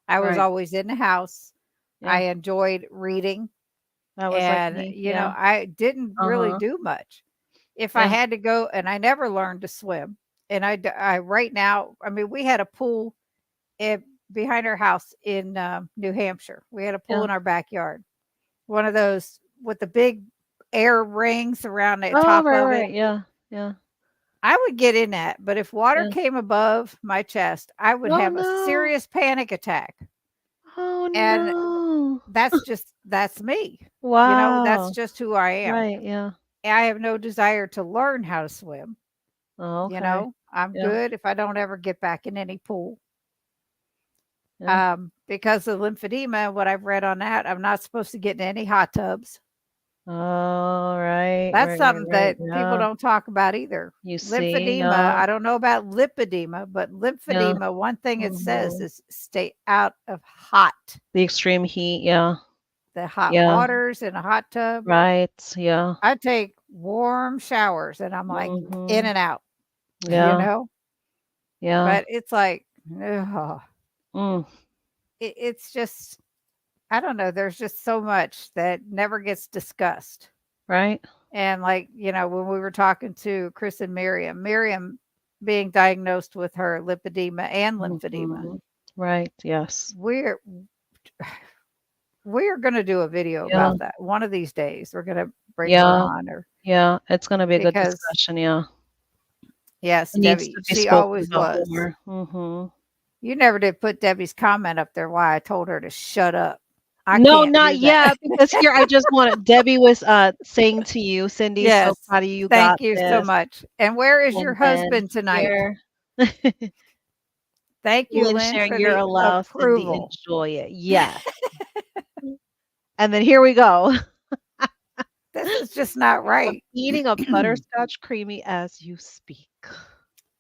I was right. always in the house. I Yeah, enjoyed reading that was like and, me. Yeah. I didn't really Uh-huh. do much. If I Yeah. had to go and I never learned to swim. And I right now, I mean, we had a pool eh, behind our house in New Hampshire. We had a pool Yeah. in our backyard. One of those with the big air rings around the Oh, top right, of it. right. Yeah. Yeah. I would get in that, but if water Yeah. came above my chest, I would Oh, have a no. serious panic attack. Oh, And no. that's me. That's Wow. just who I am. Right. Yeah. I have no desire to learn how to swim. Oh, okay. I'm Yeah. good if I don't ever get back in any pool. Yeah. Because of lymphedema, what I've read on that, I'm not supposed to get in any hot tubs. Oh, right. That's Right. Right. something Right. that people Yeah. don't talk about either. You see. Lymphedema, Yeah. I don't know about lipedema, but Yeah. lymphedema, one thing it says Hmm. is stay out of hot, The extreme heat. Yeah. the hot Yeah. waters in a hot tub. Right. Yeah. I take warm showers and I'm like in Hmm. and out, you Yeah. know? Yeah. But it's like, ugh, Mm. it's just, I don't know. There's just so much that never gets discussed. Right. And like, when we were talking to Chris and Miriam being diagnosed with her lipedema and lymphedema, Hmm. Right. Yes. we're we're going to do a video Yeah. about that one of these days. We're going to bring her Yeah. on, or Yeah. It's gonna be a good because discussion. Yeah. yes, It needs Debbie, to be she spoken always about was. more. Mhm. You never did put Debbie's comment up there why I told her to shut up. I No, can't not do that. yet, because here I just wanted Debbie was, saying to you, "Cindy, so Yes. proud of you, Thank got you so this." much. And where is your And then husband tonight? here Thank you, Lynn Lynn, sharing, for "You're the allowed, Cindy, approval. enjoy it." Yes. And then here we go. This is just not I'm right. eating a butterscotch creamy as you speak, and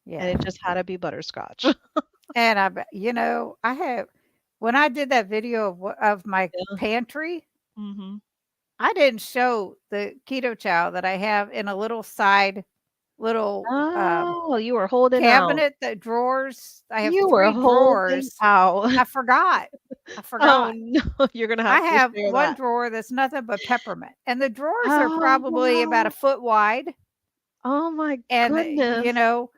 Yeah. it just had to be butterscotch. And I have when I did that video of my Yeah. pantry, Mhm. I didn't show the keto chow that I have in a little Oh, you were holding out. cabinet, the drawers. I have You were 3 holding drawers. out. I forgot. I Oh, forgot. no, you're gonna I have to have share one that. drawer that's nothing but peppermint, and the drawers are Oh, probably about a wow. foot wide, Oh my and, goodness.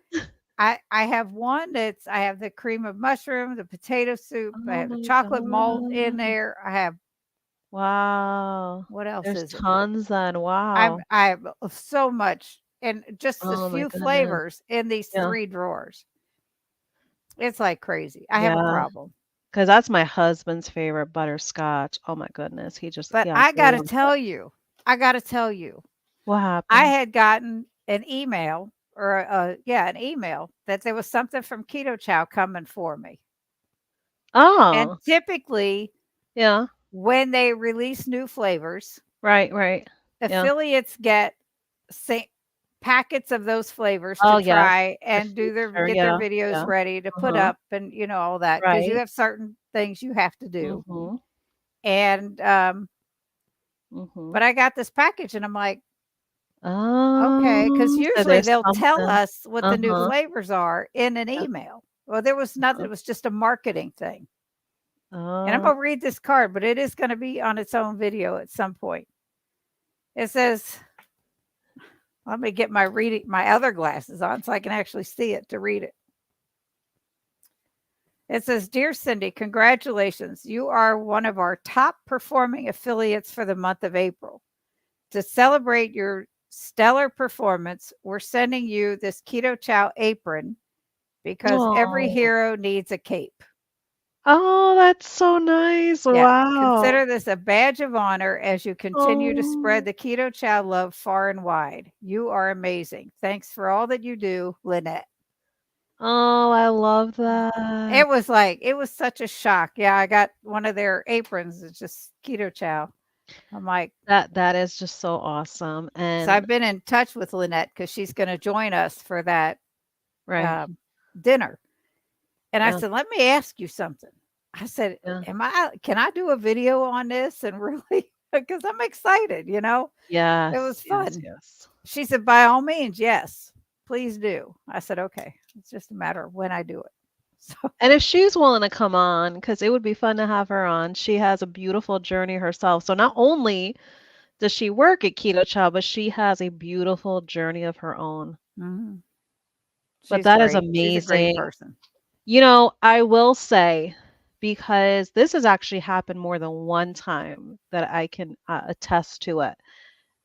I have one I have the cream of mushroom, the potato soup, I Oh have the my chocolate malt in god. there, I have Wow. what else There's is it? tons then, wow. I have so much and just a Oh my few goodness. flavors in these Yeah. 3 drawers. It's like crazy. I have a Yeah. problem. 'Cause that's my husband's favorite butterscotch. Oh my goodness. He just But he absolutely loves it. I gotta tell you, What I happened? had gotten an email or an email that there was something from Keto Chow coming for me. And Oh, typically yeah. when they release new flavors, Right, right. Yeah. affiliates get sa packets of those flavors to Oh, yes. try The and future, get their yeah, videos yeah. ready to put Uh-huh. up and, all that because you Right. have certain things you have to do. Mhm. And, Mhm. but I got this package and I'm like, okay, because So usually there's they'll tell something. us what the new Uh-huh. flavors are in an Yep. email. Well, there was nothing. Uh-huh. It was just a marketing thing. And I'm Oh, gonna read this card, but it is gonna be on its own video at some point. It says, let me get my other glasses on so I can actually see it to read it. It says, "Dear Cindy, congratulations. You are one of our top performing affiliates for the month of April. To celebrate your stellar performance, we're sending you this Keto Chow apron because every oh. hero needs a cape. Oh, that's so nice. Yeah, Wow. consider this a badge of honor as you continue to spread Oh. the Keto Chow love far and wide. You are amazing. Thanks for all that you do, Lynette." Oh, I love that. It was such a shock. Yeah, I got one of their aprons. It's just Keto Chow. I'm like, That is just so awesome, so and I've been in touch with Lynette because she's going to join us for that right. um, dinner. And I Yeah, said, let me ask you something. I said, yeah. can I do a video on this? And really, because I'm excited, it Yes, was yes, fun. yes. She said, by all means, yes, please do. I said, okay. It's just a matter of when I do it. So, And if she's willing to come on, because it would be fun to have her on. She has a beautiful journey herself. So not only does she work at Keto Chow, but she has a beautiful journey of her own. mhm. But She's that is great. She's a great amazing. person. I will say, because this has actually happened more than one time that I can attest to it.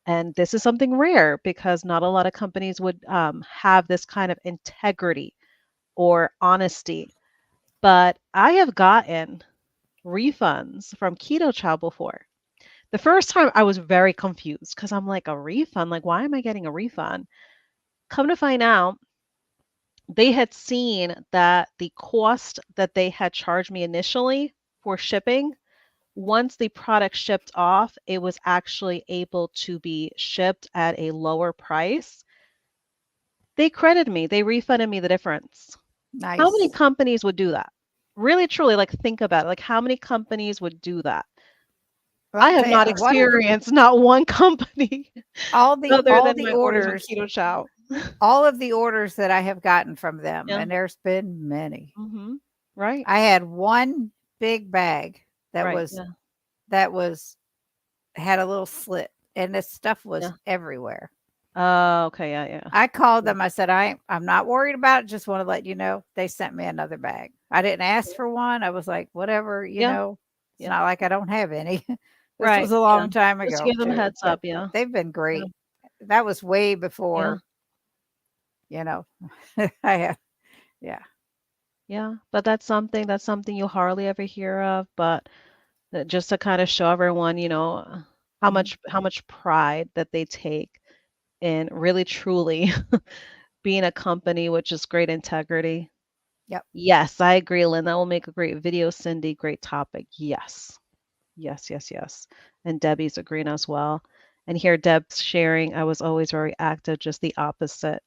And this is something rare because not a lot of companies would have this kind of integrity or honesty. But I have gotten refunds from Keto Chow before. The first time I was very confused because I'm like, a refund? Like, why am I getting a refund? Come to find out, they had seen that the cost that they had charged me initially for shipping, once the product shipped off, it was actually able to be shipped at a lower price. They credited me, they refunded me the difference. How many Nice. companies would do that? Really, truly, like think about it. Like, how many companies would do that? Well, I I'll have tell you not what of experienced not one company other all than the my orders with orders, Keto Chow. all of the orders that I have gotten from them, Yeah. and there's been many. Mhm. Right. I had one big bag that Right. was Yeah. that was had a little slit, and this stuff was Yeah. everywhere. Oh, okay. Yeah. Yeah. I called Yeah. them. I said, I'm not worried about it. Just want to let you know they sent me another bag. I didn't ask for one. I was like, whatever, Yeah. it's Yeah. not like I don't have any. This Right. was a Yeah. long time Just to ago give them a too, heads but up. Yeah. they've been Yeah. great. That was way Yeah. before, you know, I have, yeah. Yeah. But that's something you hardly ever hear of. But just to kind of show everyone, how Mhm. much pride that they take in really truly being a company with just great integrity. Yep. Yes, I agree, Lynn. That will make a great video, Cindy. Great topic. Yes. Yes, yes, yes. And Debbie's agreeing as well. And here Deb's sharing, I was always very active, just the opposite.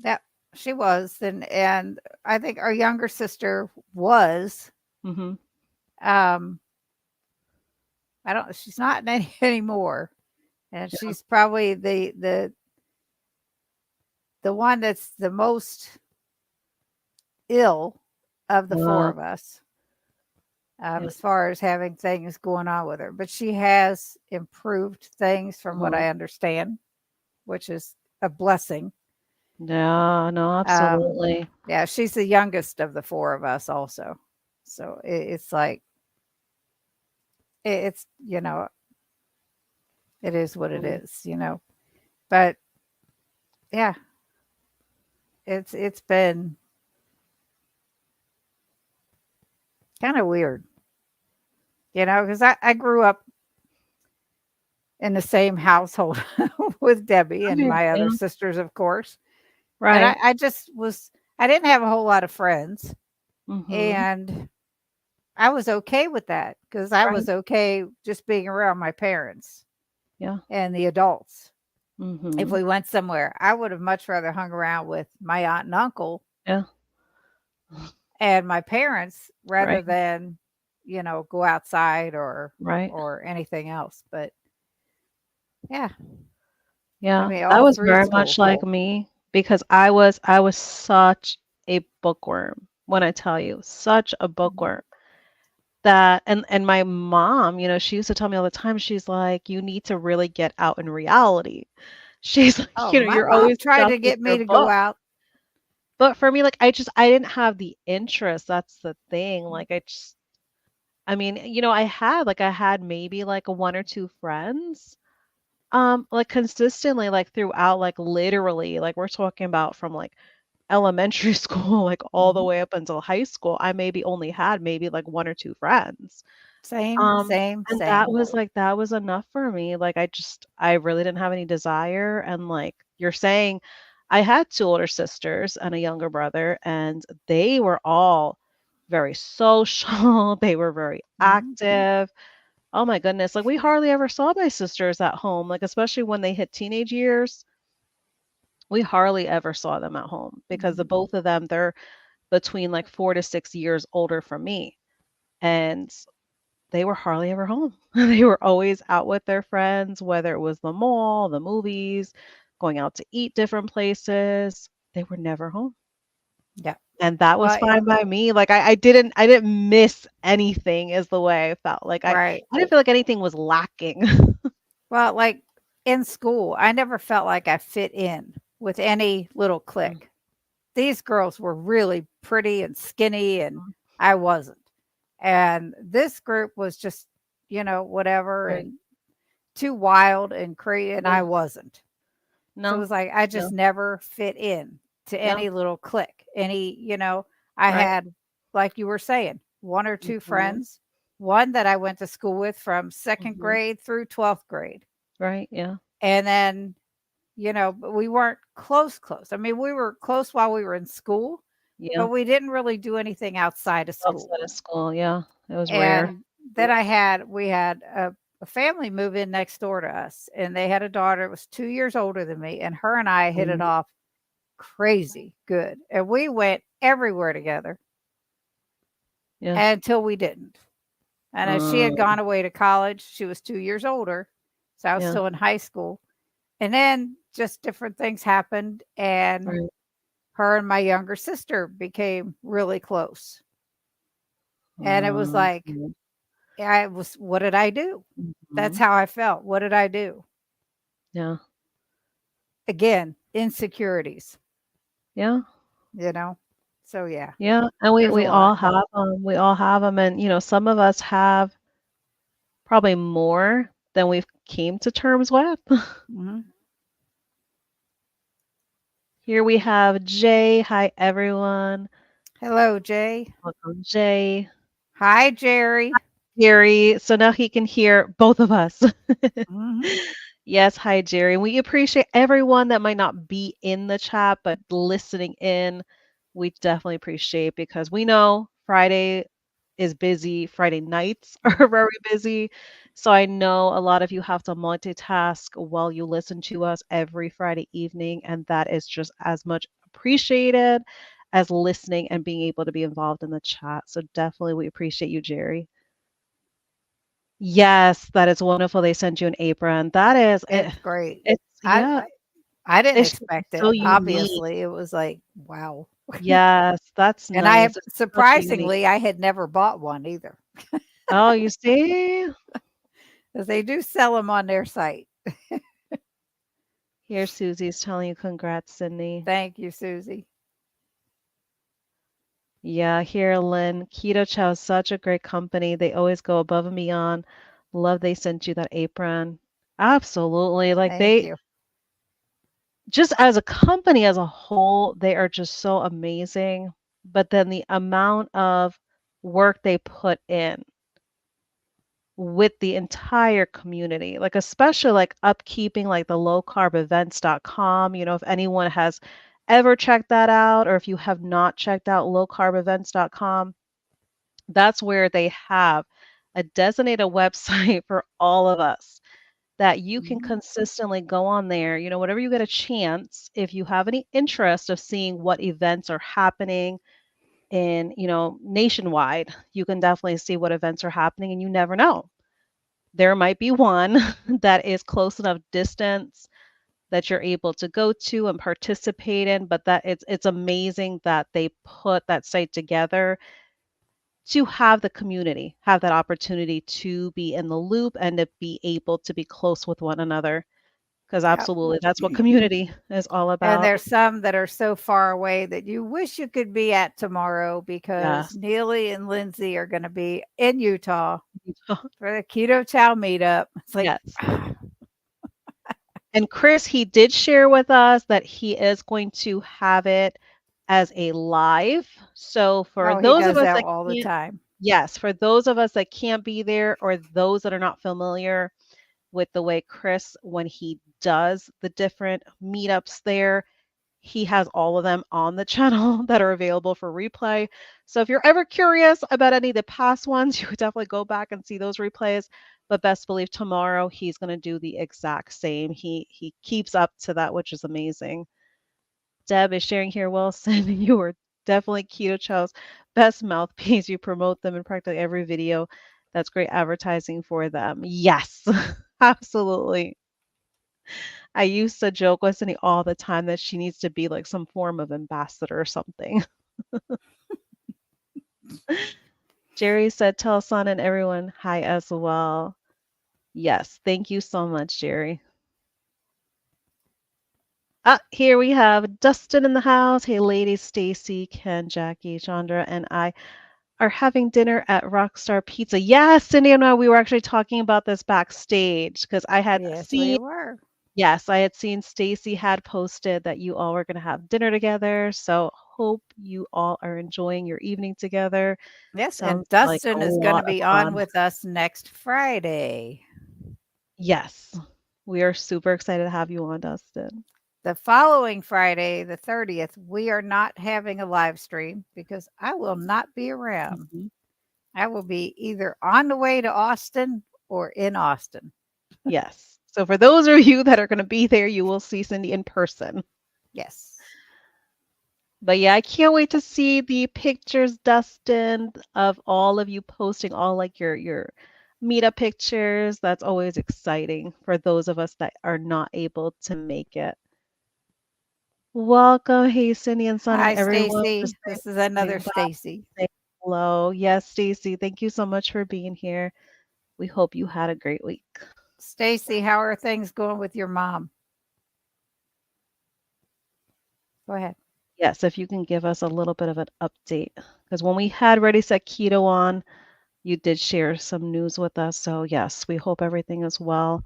That she was, and I think our younger sister was. Mm-hmm. Um, I don't. She's not in any anymore, and Yeah. she's probably the one that's the most ill of the four Uh, of us, yeah. as far as having things going on with her. But she has improved things from what Mhm. I understand, which is a blessing. Yeah, no, Um, absolutely. yeah, she's the youngest of the four of us, also. So it's like it's it is what it Mhm. is. But yeah, it's been kind of weird, because I grew up in the same household with Debbie and Right. my Yeah. other sisters, of course. And Right. I just was, I didn't have a whole lot of friends. Mm-hmm. And I was okay with that because I Right. was okay just being around my parents Yeah. and the adults. If Mhm. we went somewhere, I would have much rather hung around with my aunt and uncle Yeah. and my parents rather Right. than, go outside Right. or anything else. But yeah, I Yeah. mean, That all was through very much school. like me because I was such a bookworm when I tell you, such a Mhm. bookworm. That and my mom, she used to tell me all the time, she's like, "You need to really get out in reality." She's like, Oh, my "You're mom always tried stuck to with get your me to go book." out. But for me, like, I didn't have the interest, that's the thing, like, I mean, I had maybe, like, 1 or 2 friends, like, consistently, like, throughout, like, literally, like, we're talking about from, like, elementary school, like, all the Mhm. way up until high school, I maybe only had maybe, like, 1 or 2 friends. Same, Um, same, and that same. was like that was enough for me, like, I really didn't have any desire, and, like, you're saying, I had 2 older sisters and a younger brother, and they were all very social, they were very Mhm. active. Oh my goodness, like, we hardly ever saw my sisters at home, like, especially when they hit teenage years, we hardly ever saw them at home because the Mhm. both of them, they're between, like, 4 to 6 years older from me, and they were hardly ever home. They were always out with their friends, whether it was the mall, the movies, going out to eat different places. They were never home. Yeah. And that was Well, fine by me. Like I didn't miss anything is the way I felt. Like right. I didn't feel like anything was lacking. Well, like in school, I never felt like I fit in with any little Mhm, clique. These girls were really pretty and skinny, and I wasn't. And this group was just, whatever right. and too wild and crazy, and Yeah. I wasn't. So it No. was like I No. just never fit in to Yeah. any little clique. I Right. had, like you were saying, 1 or 2 Mhm. friends, one that I went to school with from 2nd Mhm. grade through 12th grade. Right. Yeah. And then, but we weren't close, close. I mean, we were close while we were in school, Yeah. but we didn't really do anything outside of school. Outside of school. Yeah. It was rare. And then we had a family move in next door to us, and they had a daughter that was 2 years older than me, and her and I hit it Mhm. off crazy good. And we went everywhere together Yeah. until we didn't. And as she had Um, gone away to college, she was 2 years older, so I was yeah. still in high school. And then just different things happened, and Right. her and my younger sister became really close. And it was Um, like, I was, what did I do? That's mhm. how I felt. What did I do? Yeah. Again, insecurities, Yeah. you know? So yeah, Yeah, and we there's a we lot. all have them. We all have them, and, some of us have probably more than we've came to terms with. Mhm. Here we have Jay. Hi, everyone. Hello, Jay. Welcome, Jay. Hi, Jerry. Gary, so now he can hear both of us. Mhm. Yes, hi, Jerry. We appreciate everyone that might not be in the chat, but listening in. We definitely appreciate because we know Friday is busy. Friday nights are very busy. So I know a lot of you have to multitask while you listen to us every Friday evening, and that is just as much appreciated as listening and being able to be involved in the chat. So definitely we appreciate you, Jerry. Yes, that is wonderful. They sent you an apron. That is it. It's great. It's I yeah, I I didn't it's expect it, so unique. obviously. It was like, wow. Yes, that's And nice. It's such a unique. surprisingly, I had never bought one either, Oh, you see? 'cause they do sell them on their site. Here Susie's telling you congrats, Sydney. Thank you, Susie. Yeah, here Lynn. Keto Chow is such a great company. They always go above and beyond. Love they sent you that apron. Absolutely. Like Thank they you. just as a company as a whole, they are just so amazing. But then the amount of work they put in with the entire community, like especially like upkeeping like the lowcarbevents.com. If anyone has ever checked that out or if you have not checked out lowcarbevents.com, That's where they have a designated website for all of us that you can Mhm. consistently go on there, whenever you get a chance, if you have any interest of seeing what events are happening in, nationwide, you can definitely see what events are happening and you never know. There might be one that is close enough distance that you're able to go to and participate in, but that it's amazing that they put that site together to have the community have that opportunity to be in the loop and to be able to be close with one another. Because Yep. absolutely, that's what community is all And about. there's some that are so far away that you wish you could be at tomorrow because Yes. Neely and Lindsay are going to be in Utah Utah. for the Keto Chow meetup. It's like, Yes. And Chris, he did share with us that he is going to have it as a live. So for oh, he those of does us that that all the can't, time. yes, for those of us that can't be there or those that are not familiar with the way Chris, when he does the different meetups there, he has all of them on the channel that are available for replay. So if you're ever curious about any of the past ones, you could definitely go back and see those replays. But best believe tomorrow he's going to do the exact same. He keeps up to that, which is amazing. Deb is sharing here, Wilson. You are definitely Keto Chow's best mouthpiece. You promote them in practically every video. That's great advertising for them. Yes, absolutely. I used to joke with Cindy all the time that she needs to be like some form of ambassador or something. Jerry said, tell Son and everyone hi as well. Yes, thank you so much, Jerry. Here we have Dustin in the house. Hey, ladies, Stacy, Ken, Jackie, Chandra, and I are having dinner at Rockstar Pizza. Yes, Cindy and I, we were actually talking about this backstage because I had Yes, we seen, were. yes, I had seen Stacy had posted that you all were going to have dinner together. So hope you all are enjoying your evening together. Yes, and Sounds like a Dustin is going to lot of be on fun. with us next Friday. Yes, we are super excited to have you on, Dustin. The following Friday, the 30th, we are not having a live stream because I will not be around. Mhm. I will be either on the way to Austin or in Austin. Yes. So for those of you that are going to be there, you will see Cindy in person. Yes. But yeah, I can't wait to see the pictures, Dustin, of all of you posting all like your meetup pictures. That's always exciting for those of us that are not able to make it. Welcome, hey Cindy and Son and Hi, everyone for Stacy. This is another saying bye, Stacy. saying hello. Yes, Stacy, thank you so much for being here. We hope you had a great week. Stacy, how are things going with your mom? Go ahead. Yes, if you can give us a little bit of an update. Because when we had Ready Set Keto on, you did share some news with us. So yes, we hope everything is well.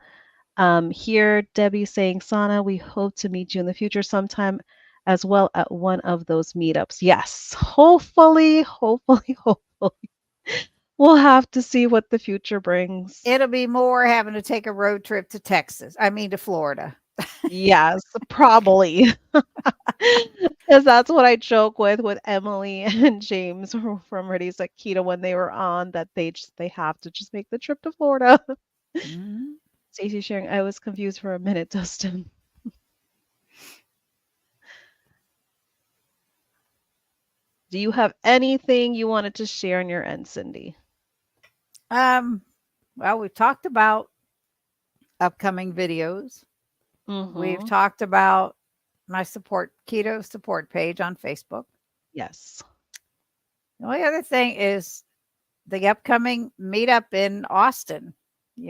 Here, Debbie saying, Sana, we hope to meet you in the future sometime as well at one of those meetups. Yes, hopefully, hopefully, hopefully. We'll have to see what the future brings. It'll be more having to take a road trip to Texas. I mean, to Florida. Yes, probably. Because that's what I joke with Emily and James from Ready Set Keto when they were on that they have to just make the trip to Florida. Mhm. Stacey sharing, I was confused for a minute, Dustin. Do you have anything you wanted to share on your end, Cindy? Um, well, we've talked about upcoming videos. We've Mm-hmm. talked about my keto support page on Facebook. Yes. The only other thing is the upcoming meetup in Austin.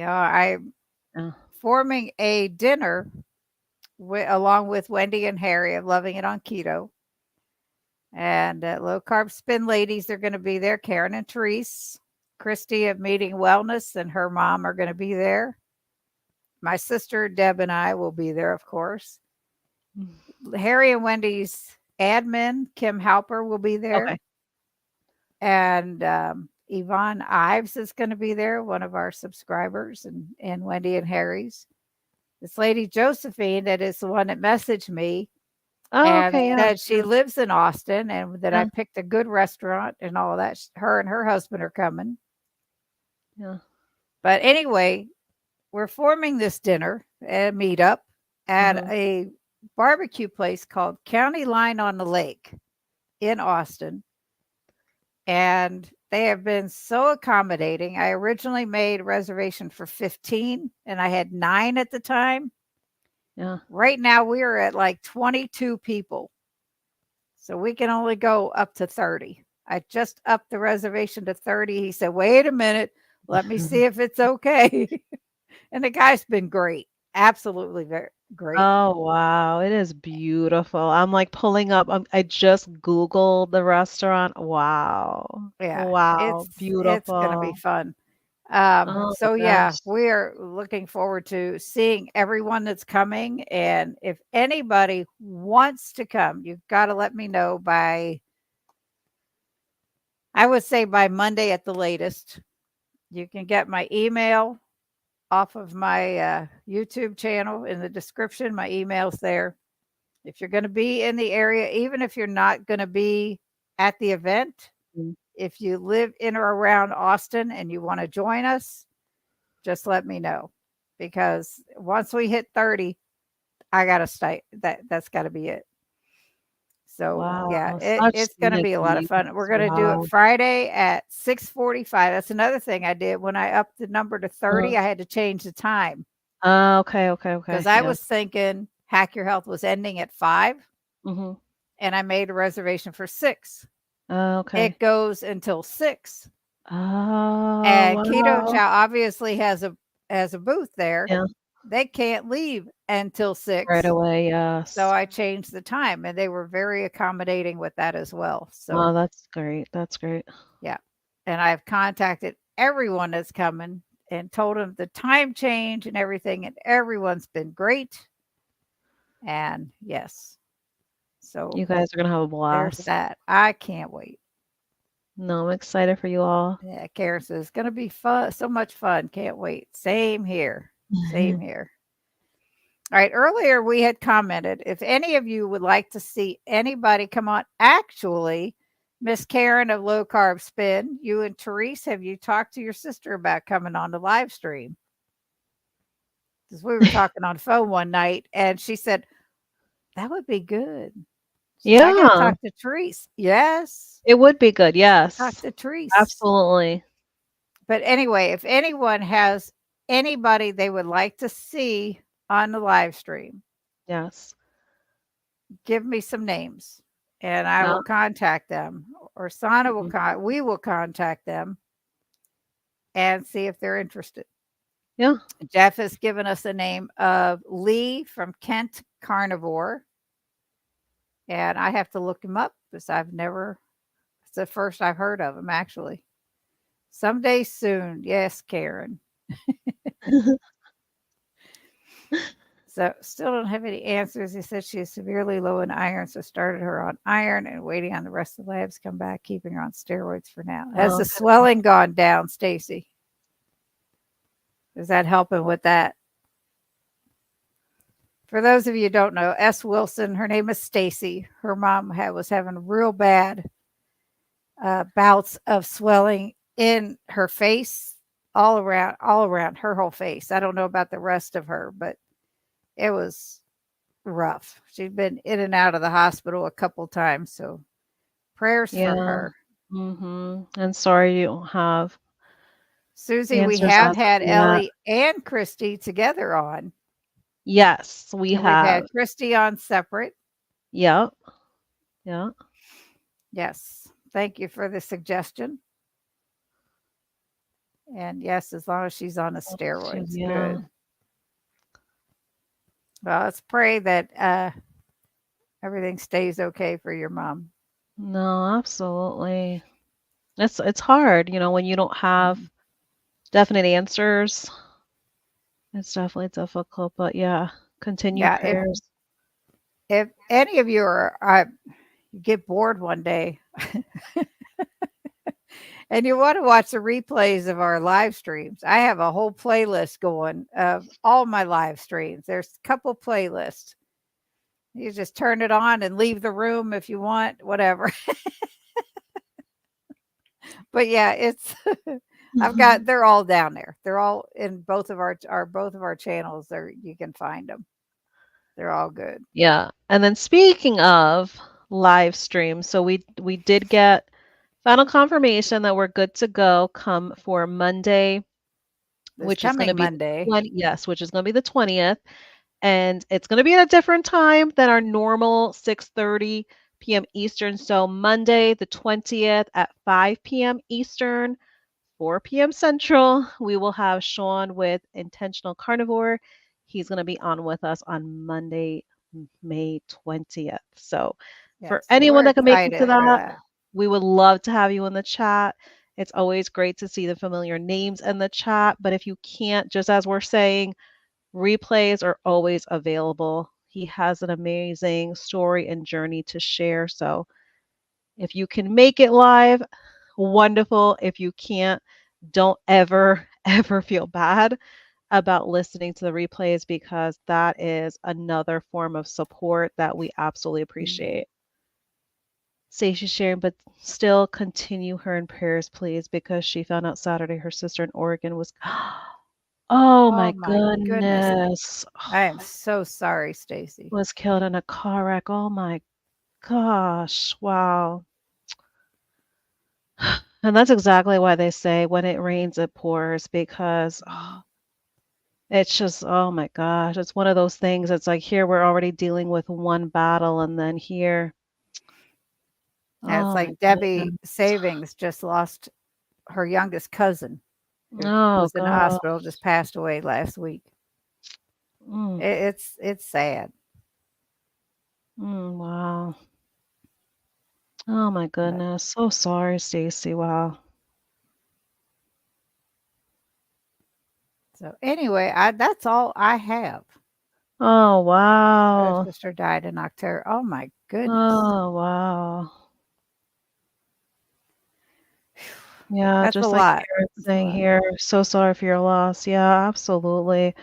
I'm Uh, forming a dinner along with Wendy and Harry of Loving It on Keto. And Low Carb Spin Ladies are going to be there. Karen and Therese. Christy of Meeting Wellness and her mom are going to be there. My sister Deb and I will be there, of course. Harry and Wendy's admin, Kim Halper, will be there. okay. And Yvonne Ives is going to be there, one of our subscribers, and Wendy and Harry's. This lady, Josephine, that is the one that messaged me, Oh, and okay, yeah, that she yeah, lives in Austin and that I yeah, picked a good restaurant and all that. Her and her husband are coming. yeah. But anyway, we're forming this dinner and meetup at Mhm. a barbecue place called County Line on the Lake in Austin. And they have been so accommodating. I originally made a reservation for 15 and I had 9 at the time. Yeah. Right now we are at like 22 people. So we can only go up to 30. I just upped the reservation to 30. He said, "Wait a minute. Let me see if it's okay." And the guy's been great. Absolutely very great. Oh, wow, it is beautiful. I'm, like, pulling up I just Googled the restaurant. Wow. Yeah, Wow, it's gonna be beautiful. fun. Oh my So yeah, gosh. we are looking forward to seeing everyone that's coming. And if anybody wants to come, you've got to let me know by, I would say by Monday at the latest. You can get my email off of my YouTube channel in the description. My email's there. If you're going to be in the area, even if you're not going to be at the event, Mm. if you live in or around Austin and you want to join us, just let me know because once we hit 30, I got to stay. That's got to be it. So yeah, Wow, such it's going to scenic be a lot of views. fun. We're going to do it Wow. Friday at 6:45. That's another thing I did when I upped the number to Uh-huh. 30. I had to change the time Okay, okay, because okay, I yeah. was thinking Hack Your Health was ending at 5, Mhm. and I made a reservation for 6. Okay. It goes until 6. Oh, And Keto wow. Chow obviously has a booth there. Yeah, They can't leave until right 6. away, So yes. I changed the time and they were very accommodating with that as well. So, Oh, that's great, that's great. yeah. And I've contacted everyone that's coming and told them the time change and everything, and everyone's been great. And yes. So You guys are gonna have a there's blast. that. I can't wait. No, I'm excited for you all. Yeah, Karen says it's gonna be fun, so much fun. Can't wait. Same here. Same here. All right. Earlier we had commented if any of you would like to see anybody come on. Actually, Miss Karen of Low Carb Spin, you and Therese, have you talked to your sister about coming on the live stream? Because we were talking on the phone one night and she said, that would be good. She said, I gotta Yeah, talk to Therese. Yes, it would be good, talk yes. to Therese. Absolutely. But anyway, if anyone has anybody they would like to see on the live stream, Yes. give me some names and I Yeah, will contact them. Or Sana will mhm, we will contact them and see if they're interested. yeah. Jeff has given us the name of Lee from Kent Carnivore. And I have to look him up because it's the first I've heard of him actually. Someday soon. Yes, Karen. So still don't have any answers. He said she is severely low in iron, so started her on iron and waiting on the rest of the labs come back, keeping her on steroids for now. Has the Okay. swelling gone down, Stacy? Is that helping with that? For those of you who don't know, S. Wilson, her name is Stacy. Her mom was having real bad bouts of swelling in her face, all around her whole face. I don't know about the rest of her, but it was rough. She'd been in and out of the hospital a couple times, so prayers for Yeah. her. Mhm. And sorry you don't have Susie, we answers have as of had yet. Ellie and Christy together on, Yes, we and we've have. had Christy on separate. Yep. Yeah. Yes. Thank you for the suggestion. And yes, as long as she's on the steroids. Yeah. Good. Well, let's pray that everything stays okay for your mom. No, absolutely. It's hard, when you don't have Mhm. definite answers. It's definitely difficult, but yeah, continued Yeah, prayers. if any of you are you get bored one day and you want to watch the replays of our live streams, I have a whole playlist going of all my live streams. There's a couple playlists. You just turn it on and leave the room if you want, whatever. But yeah, it's they're all down there. They're all in both of our channels. There you can find them. They're all good. Yeah. And then speaking of live streams, so we did get final confirmation that we're good to go come for Monday, This which is going to coming be Monday. yes, which is going to be the 20th, and it's going to be at a different time than our normal 6:30 p.m. Eastern. So Monday the 20th at 5 p.m. Eastern, 4 p.m. Central, we will have Sean with Intentional Carnivore. He's going to be on with us on Monday, May 20th. So, for Yes, anyone we're that can make it to excited for that, that. we would love to have you in the chat. It's always great to see the familiar names in the chat. But if you can't, just as we're saying, replays are always available. He has an amazing story and journey to share. So, if you can make it live, wonderful. If you can't, don't ever, ever feel bad about listening to the replays because that is another form of support that we absolutely appreciate. Stacey's sharing, but still continue her in prayers, please, because she found out Saturday her sister in Oregon was. Oh Oh my my goodness. goodness. I am so sorry, Stacy. Was killed in a car wreck. Oh my gosh. Wow. And that's exactly why they say when it rains, it pours, because it's just, oh my gosh, it's one of those things. It's like here we're already dealing with one battle, and then here, Yeah, it's oh my like Debbie goodness. Savings just lost her youngest cousin who Oh was in the God. hospital, just passed away last week. Mm, It's sad. wow. Oh my But goodness. So sorry, Stacy. Wow. so anyway, that's all I have. Oh Her wow. sister died in October. Oh my goodness. Oh wow. Yeah, That's a just like lot. Karen's That's a saying lot. here, so sorry for your loss. Yeah, absolutely.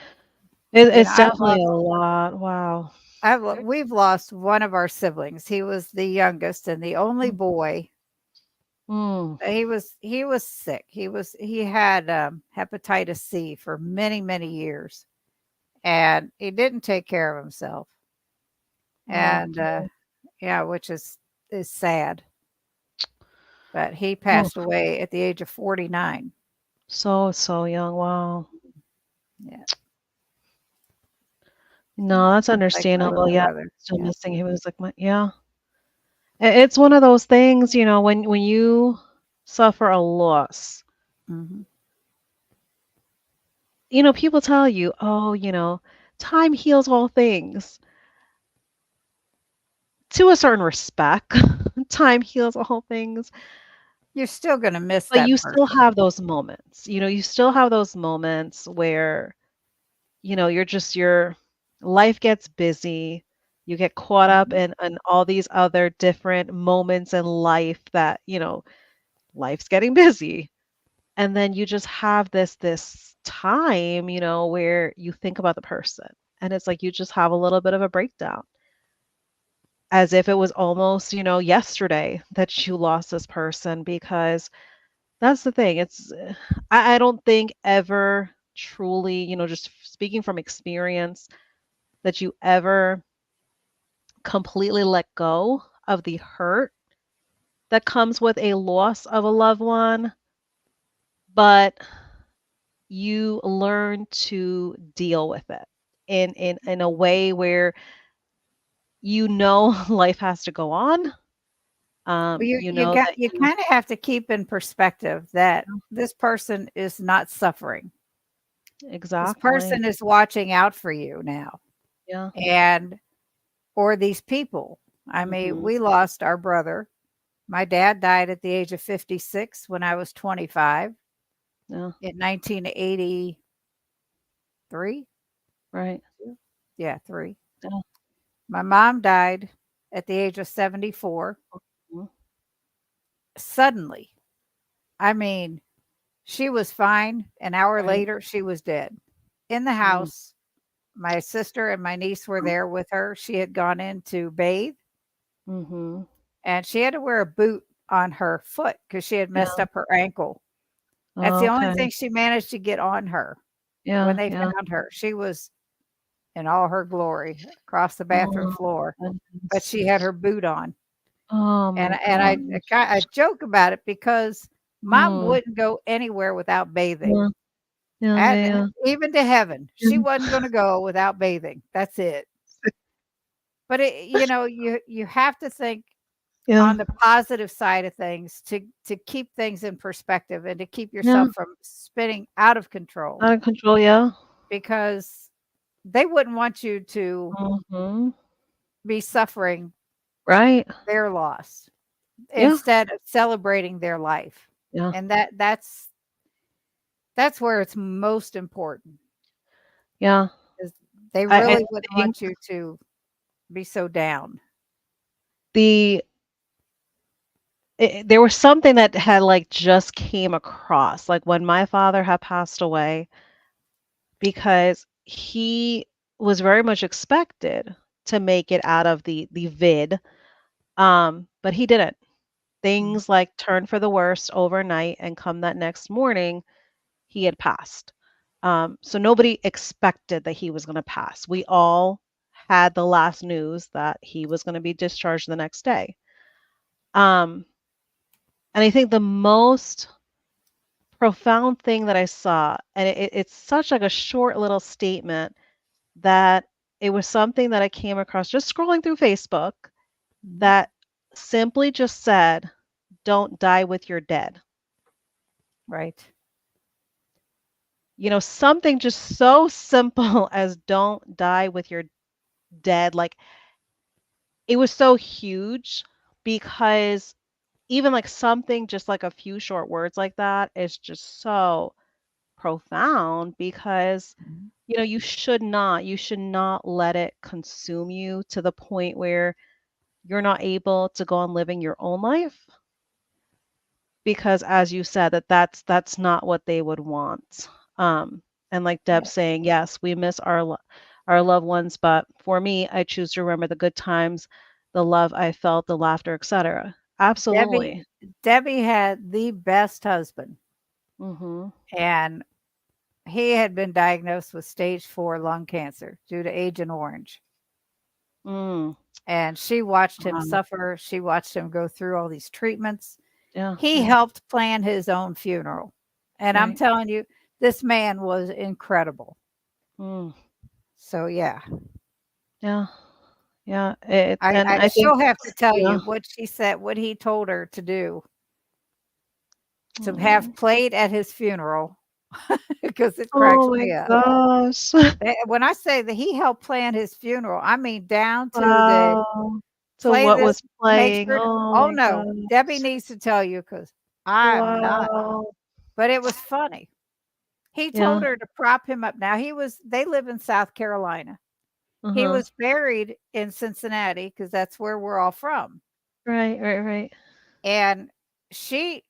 It's I've definitely lost a lot. Wow. we've lost one of our siblings. He was the youngest and the only Mm, boy. mm, He was sick. He had hepatitis C for many, many years, and he didn't take care of himself. And okay. yeah, which is sad. But he Oh, passed away at the age of 49. so young. Wow. Yeah, No, that's like my understandable. little Yeah, brother. still Yeah. missing. He was like my yeah. It's one of those things, when you suffer a loss, Mhm. people tell you, oh, time heals all things. To a certain respect, time heals all things, You're still gonna miss but that you still person. have those moments. You still have those moments where, your life gets busy. You get caught up Mhm. in all these other different moments in life that, life's getting busy. And then you just have this time, where you think about the person. And it's like you just have a little bit of a breakdown, as if it was almost, yesterday that you lost this person, because that's the thing. I don't think ever truly, just speaking from experience, that you ever completely let go of the hurt that comes with a loss of a loved one, but you learn to deal with it in a way where life has to go on. Well, You know that you you kinda have to keep in perspective that this person is not suffering. This exactly. person is watching out for you now, Yeah. and or these people. I mean, Mhm. we lost our brother. My dad died at the age of 56 when I was 25 Yeah. in 1983. Right. Yeah, 3. Yeah. My mom died at the age of 74 Mhm. suddenly. I mean, she was fine. An hour Right. later, she was dead in the Mm. house. my sister and my niece were there with her. She had gone in to bathe, Mm-hmm. and she had to wear a boot on her foot because she had messed Yeah. up her ankle. That's the only Okay. thing she managed to get on her when Yeah. they Yeah. found her. She was in all her glory across the bathroom Oh, floor, but goodness. she had her boot on. Oh And my and I gosh. I joke about it because mom Mm. wouldn't go anywhere without bathing. Yeah. Yeah. At Yeah. even to heaven, she Yeah. wasn't gonna go without bathing. That's it. But you have to think Yeah. on the positive side of things to keep things in perspective and to keep Yeah. yourself from spinning out of control Out of control. Yeah. because they wouldn't want you to Mm-hmm. be suffering Right. their loss Yeah. instead of celebrating their life. Yeah. And that's where it's most important Yeah. is they I really wouldn't think want you to be so down. the there was something that had like just came across like when my father had passed away because he was very much expected to make it out of the vid, but he didn't. Mm, Things like turned for the worst overnight, and come that next morning he had passed. So nobody expected that he was going to pass. We all had the last news that he was going to be discharged the next day. um, and I think the most profound thing that I saw, and it's such like a short little statement, that it was something that I came across just scrolling through Facebook, mhm. that simply just said, "Don't die with your dead." Right. Something just so simple as "don't die with your dead." Like, it was so huge because even like something just like a few short words like that is just so profound because Mhm. you should not let it consume you to the point where you're not able to go on living your own life, because as you said, that's not what they would want. And like Deb Yeah. saying, yes, we miss our loved ones, but for me, I choose to remember the good times, the love I felt, the laughter, etc. Debbie Absolutely. Debbie had the best husband, Mhm. and he had been diagnosed with stage 4 lung cancer due to Agent Orange. Mm. And she watched him Wow. suffer. She watched him go through all these treatments. Yeah, He yeah. helped plan his own funeral. And I'm Right. telling you, this man was incredible. Mm. So yeah, Yeah. Yeah. And I I think, still have to tell yeah. you what she said, what he told her to do to have Mm. played at his funeral because it cracks Oh my me up. gosh. When I say that he helped plan his funeral, I mean down to the Wow. So play what this, was make playing? sure. Oh Oh my no, Debbie gosh. needs to tell you because I'm not. Wow. But it was funny. He told Yeah. her to prop him up. Now they live in South Carolina. He Uh-huh. was buried in Cincinnati because that's where we're all from. Right, right, right. And she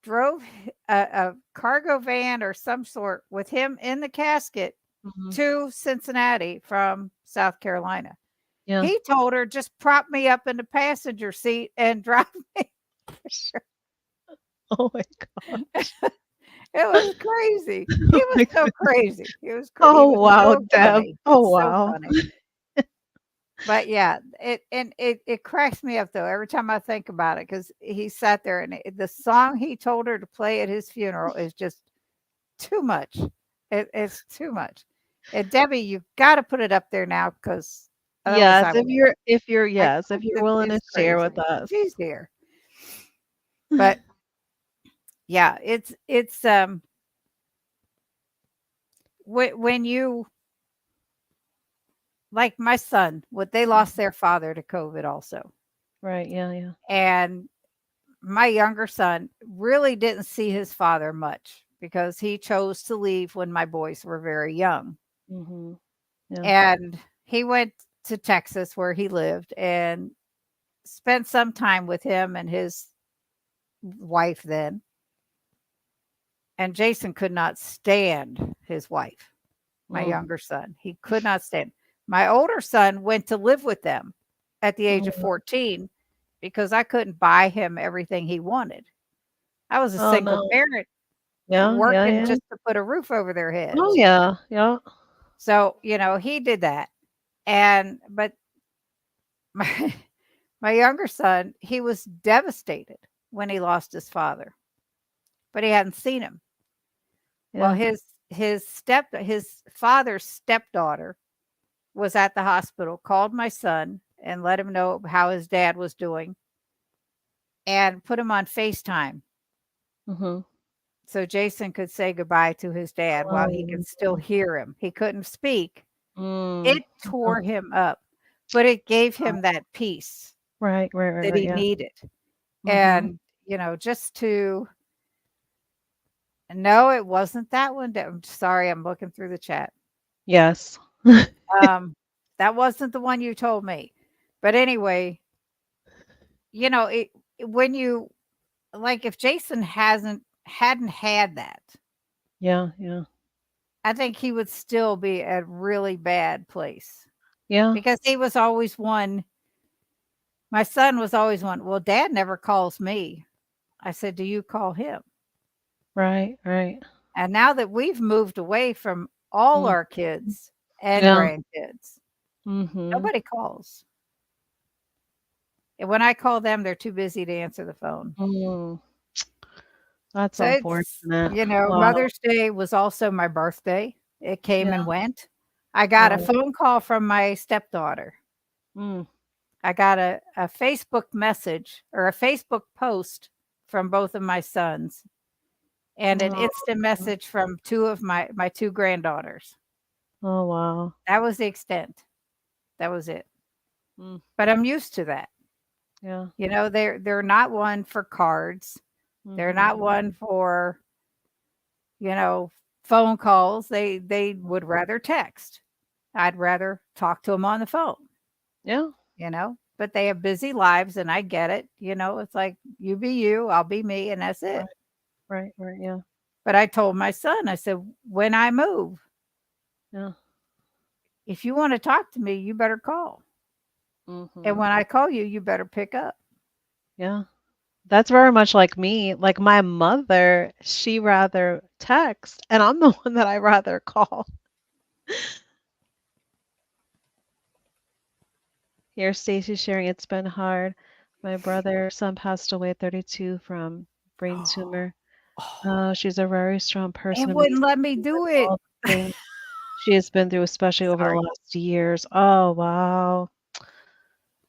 drove a cargo van or some sort with him in the casket Mhm. to Cincinnati from South Carolina. Yeah. He told her, "Just prop me up in the passenger seat and drive me." Oh my god. It was crazy. He Oh was my so god. crazy. He Oh was wow, so Deb. funny, Oh so wow. funny. But yeah, it cracks me up though every time I think about it because he sat there and the song he told her to play at his funeral is just too much. It's too much. And Debbie, you've got to put it up there now because otherwise Yes, I if won't. you're I yes, if you're It's willing to it's share with crazy. us. She's here, but yeah, it's when you like my son, what they lost Mhm. their father to COVID also, Right, yeah, yeah. and my younger son really didn't see his father much because he chose to leave when my boys were very young. Mhm. Yeah. And he went to Texas where he lived and spent some time with him and his wife then. And Jason could not stand his wife. my Mm, younger son. He could not stand. My older son went to live with them at the age of mm. 14 because I couldn't buy him everything he wanted. I was a Oh, single no. parent Yeah, yeah, working yeah. just to put a roof over their Oh, heads. yeah, yeah. So, he did that. But my my younger son, he was devastated when he lost his father, but he hadn't seen him. Well, Yeah. his father's stepdaughter was at the hospital, called my son and let him know how his dad was doing and put him on FaceTime Mhm. so Jason could say goodbye to his dad while he Oh. could still hear him. He couldn't speak. Mm. It Mhm. tore him up, but it gave him that peace Right, right, right, that right, he yeah. needed. Mhm. And, just to no, it wasn't that one. I'm sorry, I'm looking through the chat. Yes. Um, that wasn't the one you told me. But anyway, when you like if Jason hadn't had that, Yeah, yeah. I think he would still be at a really bad place Yeah. because he was always one. My son was always one. Well, dad never calls me. I said, do you call him? Right, right. And now that we've moved away from all Mm. our kids and Yeah. grandkids, Mhm. nobody calls. And when I call them, they're too busy to answer the phone. Mm. That's So it's, unfortunate. Wow. Mother's Day was also my birthday. It came and Yeah. went. I got a Wow. phone call from my stepdaughter. Mm. I got a Facebook message or a Facebook post from both of my sons and an Oh. instant message from two of my two granddaughters. Oh, wow. That was the extent. That was it. Mm. But I'm used to that. Yeah. They're not one for cards. They're Mhm. not one for, you know, phone calls. They would rather text. I'd rather talk to them on the phone, Yeah. but they have busy lives and I get it. It's like you be you, I'll be me, and that's Right, it. right, right. Yeah. But I told my son, I said, when I move, Yeah. if you want to talk to me, you better call. And Mhm. when I call you, you better pick up. Yeah. That's very much like me. Like my mother, she rather text, and I'm the one that I rather call. Here, Stacy sharing it's been hard. My brother's son passed away at 32 from brain tumor. Oh, She's a very strong it person, wouldn't amazing let me with do it. all the things she has been through, especially over the Sorry. last years. Oh, wow.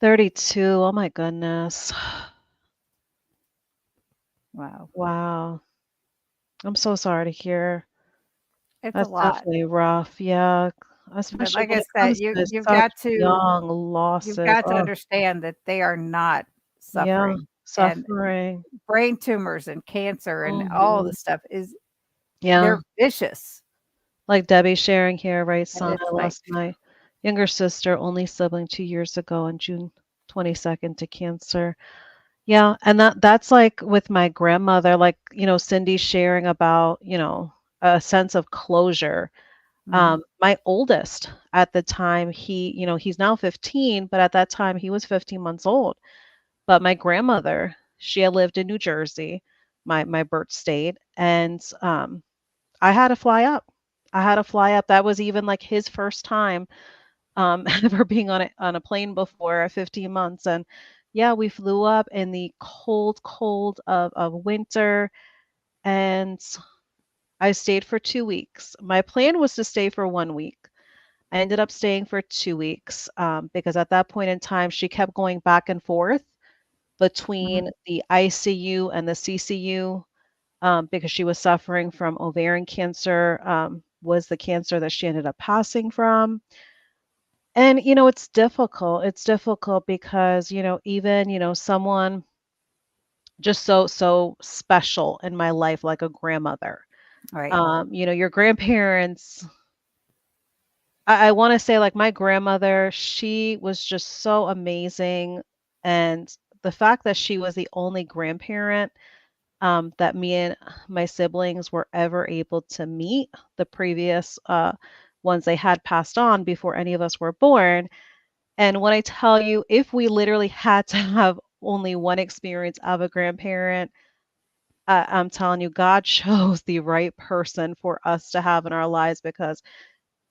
32. Oh my goodness. Wow. Wow. I'm so sorry to hear. It's a That's lot. definitely rough. Yeah. But Especially like when I it said, comes you to you've such got to young you've losses. got to Oh, understand that they are not yeah. suffering. And Suffering. brain tumors and cancer and all Hmm. the stuff is Yeah. they're vicious. Like Debbie sharing here, right, And son, it's I like, lost my younger sister, only sibling 2 years ago on June 22nd to cancer. Yeah, and that's like with my grandmother, like, Cindy sharing about, a sense of closure. mhm, My oldest at the time, he's now 15, but at that time he was 15 months old. But my grandmother, she had lived in New Jersey, my birth state, and I had to fly up. I had to fly up. That was even like his first time ever being on a plane before at 15 months. And yeah, we flew up in the cold, cold of winter, and I stayed for 2 weeks. My plan was to stay for 1 week. I ended up staying for 2 weeks because at that point in time, she kept going back and forth mhm. between the ICU and the CCU because she was suffering from ovarian cancer, was the cancer that she ended up passing from. And, it's difficult. It's difficult because, even, someone just so special in my life, like a grandmother. Right. Your grandparents, I want to say like my grandmother, she was just so amazing. And the fact that she was the only grandparent that me and my siblings were ever able to meet. The previous once they had passed on before any of us were born. And when I tell you, if we literally had to have only one experience of a grandparent, I'm telling you, God chose the right person for us to have in our lives because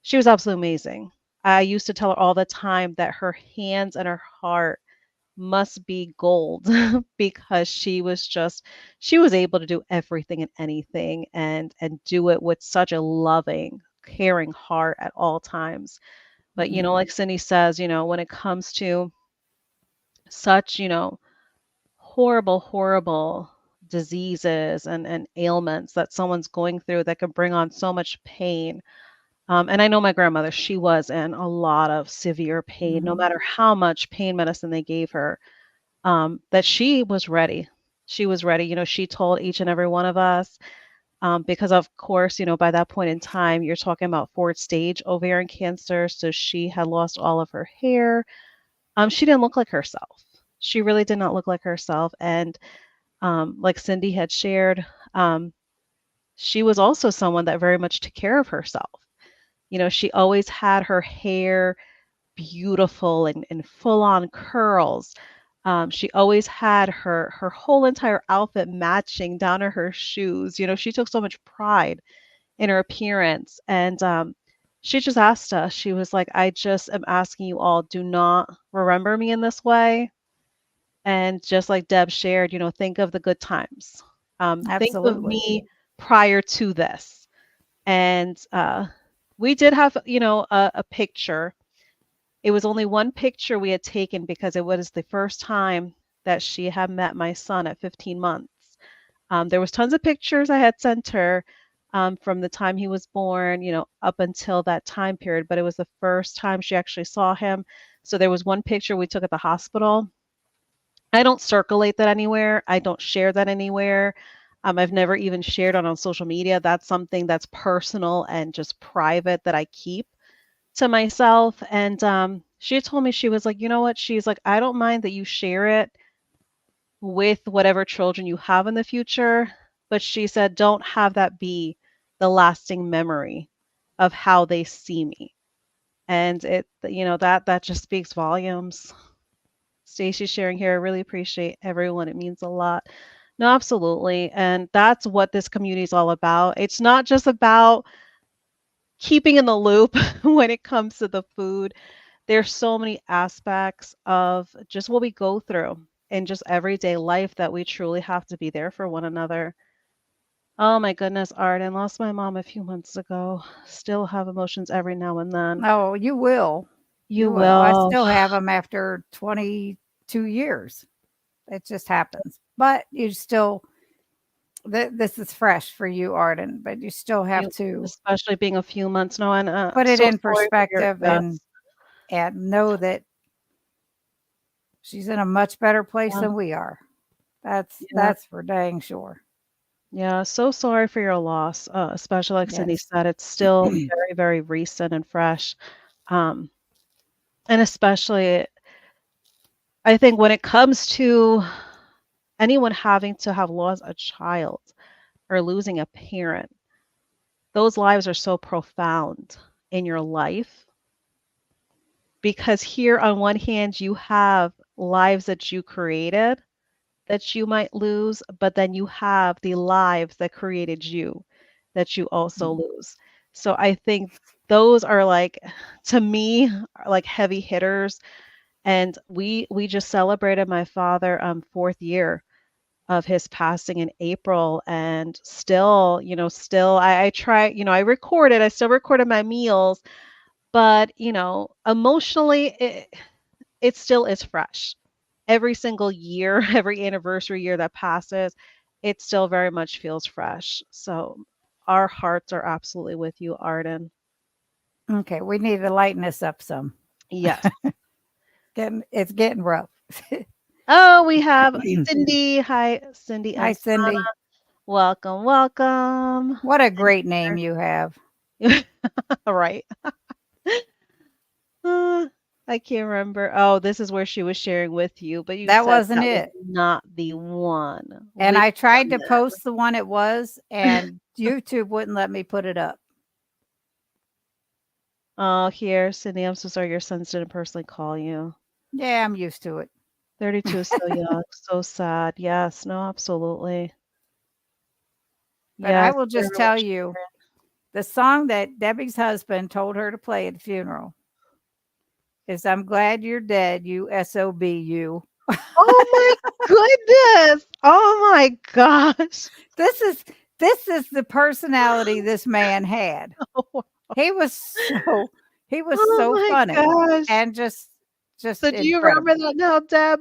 she was absolutely amazing. I used to tell her all the time that her hands and her heart must be gold because she was able to do everything and anything and do it with such a loving, caring heart at all times. But Mhm. like Cindy says, when it comes to such, horrible, horrible diseases and ailments that someone's going through that can bring on so much pain. And I know my grandmother, she was in a lot of severe pain, no Mhm. matter how much pain medicine they gave her, that she was ready. She was ready. She told each and every one of us, because of course, by that point in time, you're talking about fourth stage ovarian cancer. So she had lost all of her hair. She didn't look like herself. She really did not look like herself. And like Cindy had shared, um, she was also someone that very much took care of herself. She always had her hair beautiful and full on curls. She always had her whole entire outfit matching down to her shoes. She took so much pride in her appearance. And she just asked us, she was like, I just am asking you all, do not remember me in this way. And just like Deb shared, think of the good times. Think of Absolutely. me prior to this. And we did have, a picture. It was only one picture we had taken because it was the first time that she had met my son at 15 months. There was tons of pictures I had sent her from the time he was born, up until that time period, but it was the first time she actually saw him. So there was one picture we took at the hospital. I don't circulate that anywhere. I don't share that anywhere. I've never even shared it on social media. That's something that's personal and just private that I keep to myself. And she told me, she was like, you know what? She's like, I don't mind that you share it with whatever children you have in the future. But she said, don't have that be the lasting memory of how they see me. And that just speaks volumes. Stacey sharing here. I really appreciate everyone. It means a lot. No, absolutely. And that's what this community is all about. It's not just about keeping in the loop when it comes to the food. There's so many aspects of just what we go through in just everyday life that we truly have to be there for one another. Oh my goodness, Arden, lost my mom a few months ago. Still have emotions every now and then. Oh, you will. You You will. I will. still have them after 22 years. It just happens. But you still, this is fresh for you, Arden, but you still have You, to especially being a few months now, and put it so in sorry for your perspective yes. and know that she's in a much better place Yeah, than we are. yeah, That's for dang sure. yeah. So sorry for your loss. Especially like Cindy Yes. said, it's still very, very recent and fresh. Um, and especially, I think when it comes to anyone having to have lost a child or losing a parent, those lives are so profound in your life because here on one hand you have lives that you created that you might lose, but then you have the lives that created you that you also Mhm. lose. So I think those are like, to me, are like heavy hitters. And we just celebrated my father fourth year of his passing in April, and still, I try, I recorded, I still recorded my meals, but emotionally it still is fresh. Every single year, every anniversary year that passes, it still very much feels fresh. So our hearts are absolutely with you, Arden. Okay, we need to lighten this up some. Yes. It's getting rough. Oh, we have Cindy. Hi, Cindy Hi, and Cindy. welcome, welcome. What a And great name you have. all right. Uh, I can't remember. Oh, this is where she was sharing with you, but you That said wasn't that was it. not the one. And Which I tried to one post the one it was, and YouTube wouldn't let me put it up. Oh, here, Cindy, I'm so sorry your sons didn't personally call you. Yeah, I'm used to it. 32 is so young, so sad. Yes, no, absolutely. But I Yes, will they're just really tell you the song that Debbie's husband told her to play at the funeral is "I'm Glad You're Dead, you SOB, you." Oh my goodness. Oh my gosh. This is this is the personality this man had. Oh, He was so he was oh so my funny gosh. and just So do you remember incredible. that now, Deb?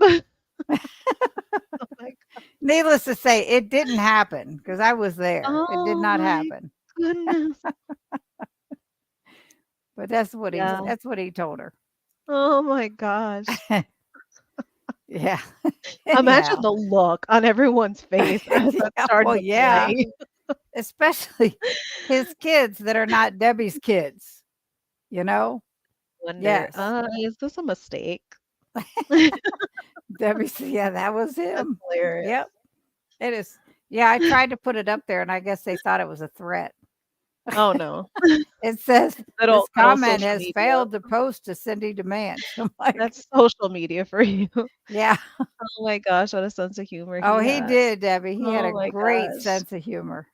Oh my Needless to say, it didn't happen because I was there. It did oh not my happen. goodness. But Yeah. that's what he told her. Oh my gosh. Yeah. Imagine Anyhow. the look on everyone's face as that Yeah, started well, to yeah, play. especially his kids that are not Debbie's kids, you know? Wonder, Yes. is this a mistake? That's Debbie's yeah, that was him. hilarious. Yep, it is. Yeah, I tried to put it up there, and I guess they thought it was a threat. Oh no. It says, "This Good old comment social has media. failed to post to Cindy Demands." I'm like, That's social media for you. "Yeah." Oh my gosh, what a sense of humor Oh, he he had. did, Debbie. He had Oh a my great gosh. sense of humor.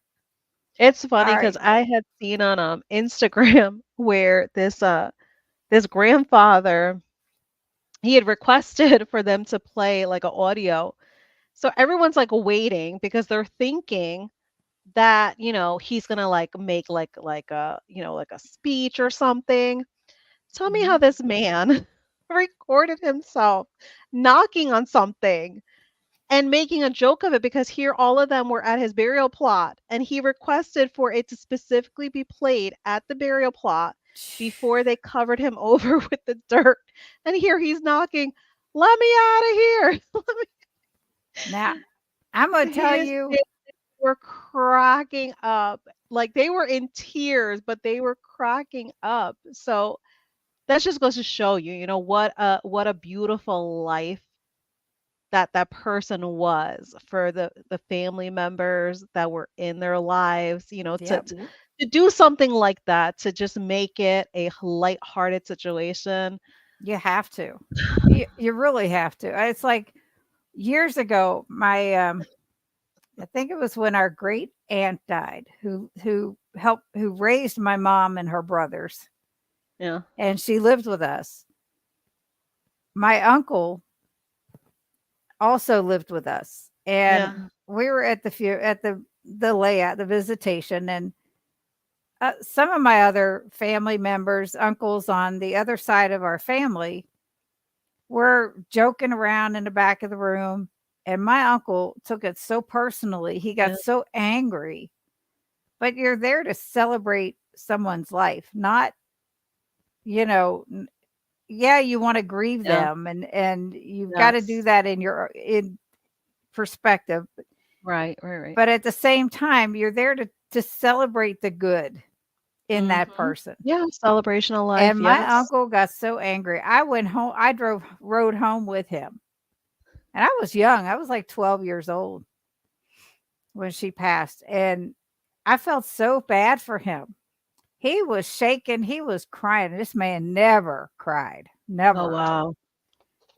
It's funny All because right. I had seen on Instagram where this grandfather he had requested for them to play like an audio. So everyone's like waiting because they're thinking that, he's gonna like make like a, like a speech or something. Tell me how Mhm. this man recorded himself knocking on something and making a joke of it because here all of them were at his burial plot and he requested for it to specifically be played at the burial plot before they covered him over with the dirt. And here he's knocking, let me out of here. Now, I'm gonna tell His you kids were cracking up. Like they were in tears, but they were cracking up. So that just goes to show you, what a beautiful life that person was for the family members that were in their lives, yep, to do something like that, to just make it a lighthearted situation. you have to. You really have to. It's like years ago, I think it was when our great aunt died, who raised my mom and her brothers, Yeah. and she lived with us. My uncle also lived with us, and Yeah. we were at the layout, the visitation, and some of my other family members, uncles on the other side of our family, were joking around in the back of the room, and my uncle took it so personally. He got Yeah. so angry. But you're there to celebrate someone's life, not, you know, yeah, you want to grieve Yeah. them and you've got to do Yes. that in perspective, Right, right, right. but at the same time, you're there to celebrate the good in that Mhm. person. Yeah, celebration of life, And my yes. uncle got so angry. I went home, rode home with him. And I was young. I was like 12 years old when she passed. And I felt so bad for him. He was shaking, he was crying. This man never cried, Oh, never. wow.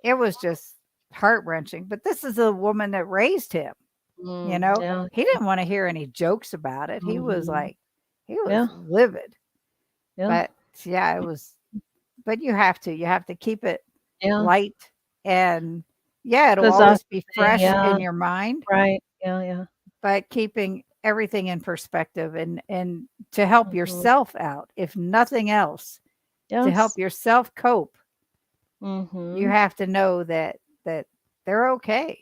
It was just heart-wrenching, but this is a woman that raised him, you Mm, know? yeah. He didn't wanna hear any jokes about it. Mhm. He was Yeah, livid, yeah, but yeah, it was but you have to keep it yeah. light and yeah, it'll 'Cause that's always the be thing, fresh yeah, in your mind, right. Yeah, yeah. but keeping everything in perspective and to help Mhm. yourself out, if nothing else, to help Yes. yourself cope. You Mhm. have to know that they're okay,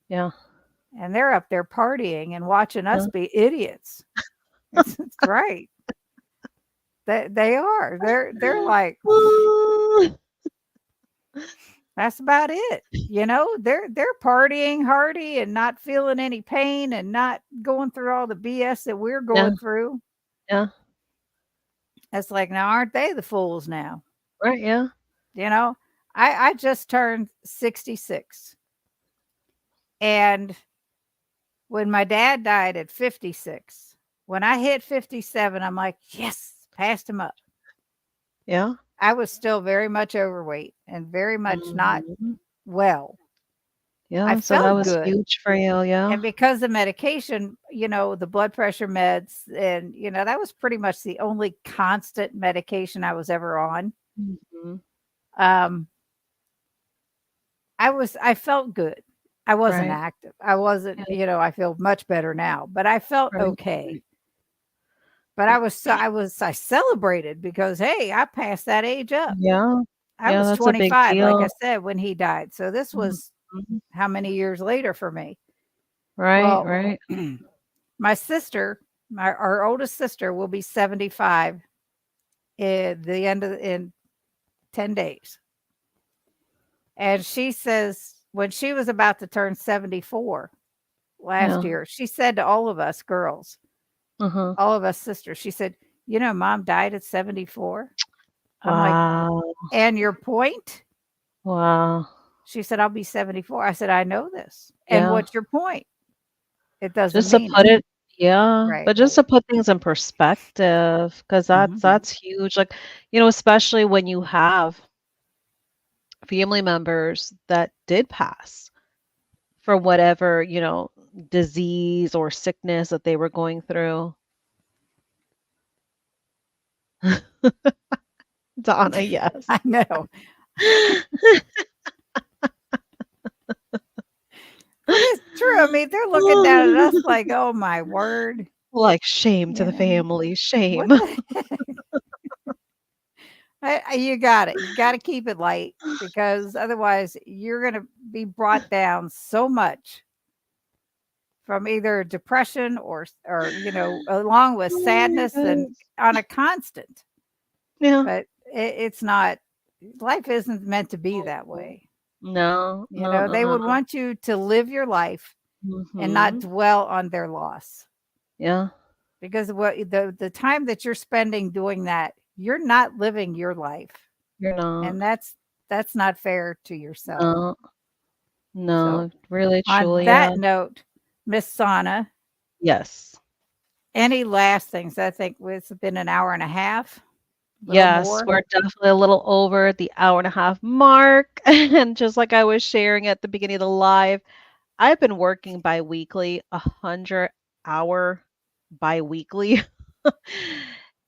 Yeah, and they're up there partying and watching us yeah. be idiots. It's right. They are. They're like, "That's about it." You know? They're partying hardy and not feeling any pain and not going through all the BS that we're Yeah, going through. yeah. It's like, now aren't they the fools now? Right, yeah. You know? I just turned 66, and when my dad died at 56, when I hit 57, I'm like, "Yes, passed him up." Yeah. I was still very much overweight and very much not Mhm. well. I Yeah, so that felt was good. huge for you, yeah. And because the medication, the blood pressure meds, and, that was pretty much the only constant medication I was ever on. Mhm. Um, I felt good. I wasn't Right. active. I wasn't, Yeah, I feel much better now, but I felt right, okay. right. But I celebrated because, hey, I passed that age up. Yeah. I Yeah, was that's a big 25, like I deal. said, when he died. So this was Mhm. how many years later for me? Right, Well, right. my sister, our oldest sister will be 75 in 10 days. And she says when she was about to turn 74 last Yeah. year, she said to all of us girls, Uh-huh. all of us sisters, she said, Mom died at 74. I'm like, Wow. and your point? Wow. She said, I'll be 74. I said, I know this. And Yeah. what's your point? It doesn't Just to mean it. put it yeah, Right. but just to put things in perspective, because that's Mhm. that's huge. Like, especially when you have family members that did pass for whatever, disease or sickness that they were going through. Donna, yes. I know. But it's true. I mean, they're looking down at us like, "Oh my word." Like, shame to You the know, family, what shame. the you got it. You gotta keep it light because otherwise you're gonna be brought down so much from either depression or, along with Oh my sadness and goodness. on a constant. Yeah. But it's not life isn't meant to be that way. No, no, They would uh-uh. want you to live your life and not Mhm. dwell on their loss. Yeah, Because what the time that you're spending doing that, you're not living your life, you're not. and that's not fair to yourself. No, So, no, really, on truly, that note, Miss Sana, yes. any last things? I think it's been an hour and a half, a little Yes, more. we're definitely a little over the hour and a half mark. And just like I was sharing at the beginning of the live, I've been working bi-weekly, 100-hour bi-weekly.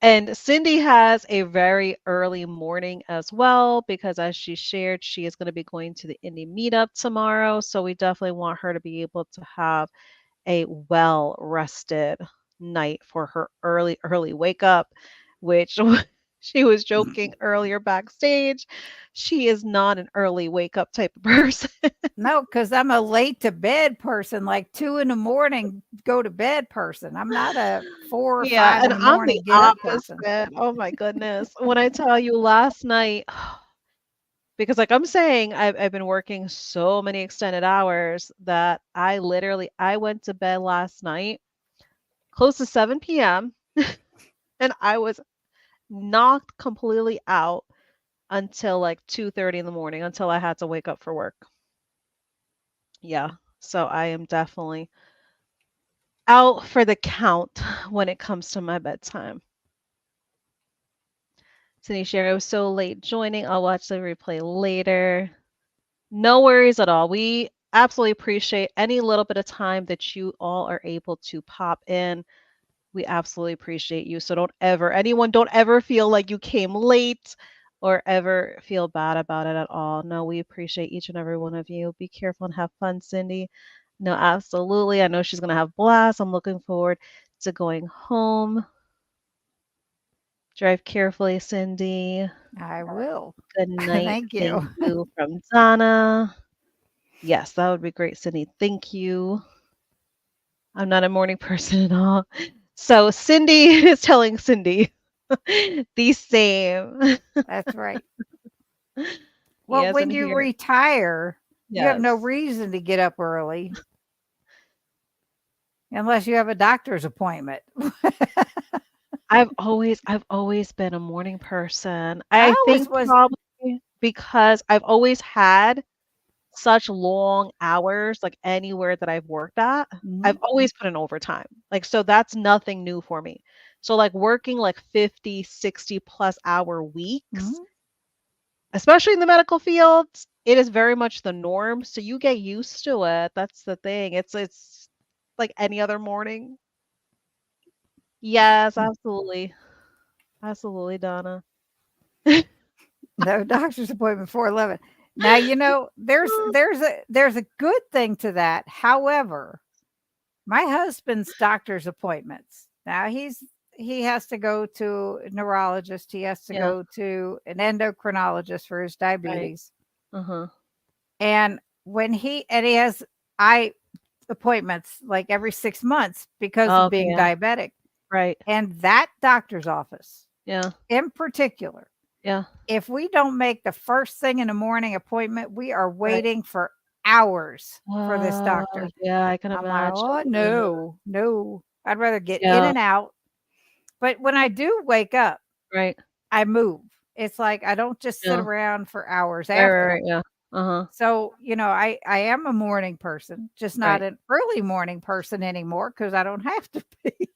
And Cindy has a very early morning as well because as she shared, she is going to be going to the indie meetup tomorrow. So we definitely want her to be able to have a well rested night for her early wake up, which she was joking earlier backstage. She is not an early wake up type of person. No, because I'm a late to bed person, like 2 in the morning go to bed person. I'm not a 4 or Yeah, 5 in and the I'm the morning get up person. opposite. Oh my goodness. When I tell you last night, because like I'm saying, I've been working so many extended hours that I went to bed last night close to 7 p.m. and I was knocked completely out until like 2:30 in the morning until I had to wake up for work. Yeah. So I am definitely out for the count when it comes to my bedtime. Tanisha, I was so late joining. I'll watch the replay later. No worries at all. We absolutely appreciate any little bit of time that you all are able to pop in. We absolutely appreciate you. So don't ever feel like you came late or ever feel bad about it at all. No, we appreciate each and every one of you. Be careful and have fun, Cindy. No, absolutely. I know she's going to have blast. I'm looking forward to going home. Drive carefully, Cindy. I will. Good night. Thank Thank you. you from Donna. Yes, that would be great, Cindy. Thank you. I'm not a morning person at all. So Cindy is telling Cindy the same. That's right. Well, Yes, when and you here. retire, you have no Yes. reason to get up early unless you have a doctor's appointment. I've always been a morning person. I I always think was. probably because I've always had such long hours, like anywhere that I've worked at, I've Mhm. always put in overtime. Like, so that's nothing new for me. So like working like 50, 60 plus hour weeks, Mhm. especially in the medical fields, it is very much the norm. So you get used to it. That's the thing. It's like any other morning. Yes, absolutely. Absolutely, Donna. No doctor's appointment before 11. Now, there's a good thing to that. However, my husband's doctor's appointments. Now he has to go to a neurologist, he has to Yeah, go to an endocrinologist for his right. diabetes. Uh-huh. And he has eye appointments like every 6 months because Oh, of okay, being yeah. diabetic. Right. And that doctor's office Yeah. in particular, Yeah. if we don't make the first thing in the morning appointment, we are Right. waiting for hours for this Uh, doctor. yeah, I can I'm like, imagine. "Oh, no, no. I'd rather get in Yeah, and out." But when I do wake up, right. I move. It's like I don't just sit Yeah. around for hours Right, right, after. right, yeah. Uh-huh. So, I am a morning person, just not Right. an early morning person anymore because I don't have to be,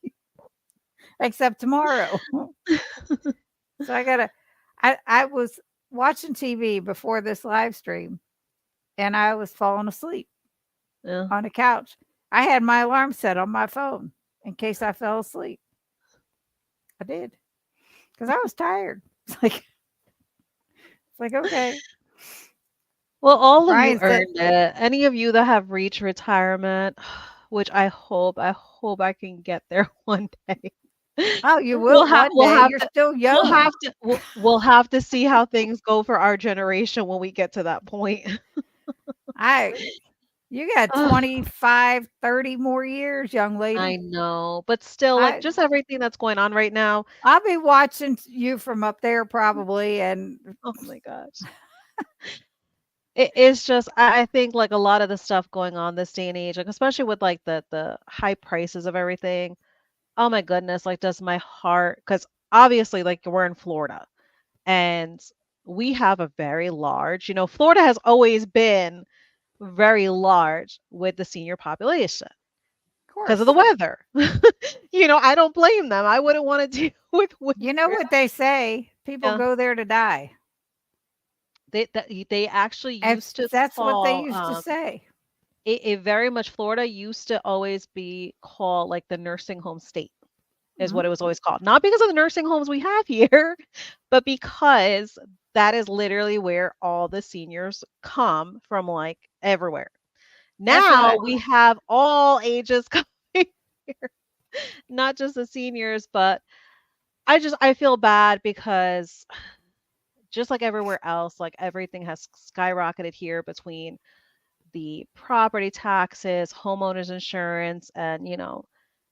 except tomorrow. So I was watching TV before this live stream, and I was falling asleep Yeah. on the couch. I had my alarm set on my phone in case I fell asleep. I did, because I was tired. It's like, "Okay." Well, all of you Brian said, earned it. Any of you that have reached retirement, which I hope I can get there one day. "Oh, you We'll will have one we'll day. have You're to still we'll young." have to we'll have to see how things go for our generation when we get to that point. I You got Ugh, 25, 30 more years, young I lady. know, but still, like, I just everything that's going on right now. I'll be watching you from up there probably, and Oh my gosh. It is just I think, like, a lot of the stuff going on this day and age, like, especially with, like, the high prices of everything. Oh my goodness, like, does my heart? Because obviously, like, we're in Florida, and we have a very large Florida has always been very large with the senior population of because of the course. weather. I don't blame them. I wouldn't wanna deal with You know winter. what they say? People Yeah. go there to die. They actually If used to that's what they call, used to say. it very much Florida used to always be called, like, the nursing home state, is what Mhm. it was always called. Not because of the nursing homes we have here, but because that is literally where all the seniors come from, like, everywhere. That's what Now we have all ages coming here, not just the seniors, but I feel bad because just like everywhere else, like, everything has skyrocketed here between the property taxes, homeowners insurance, and,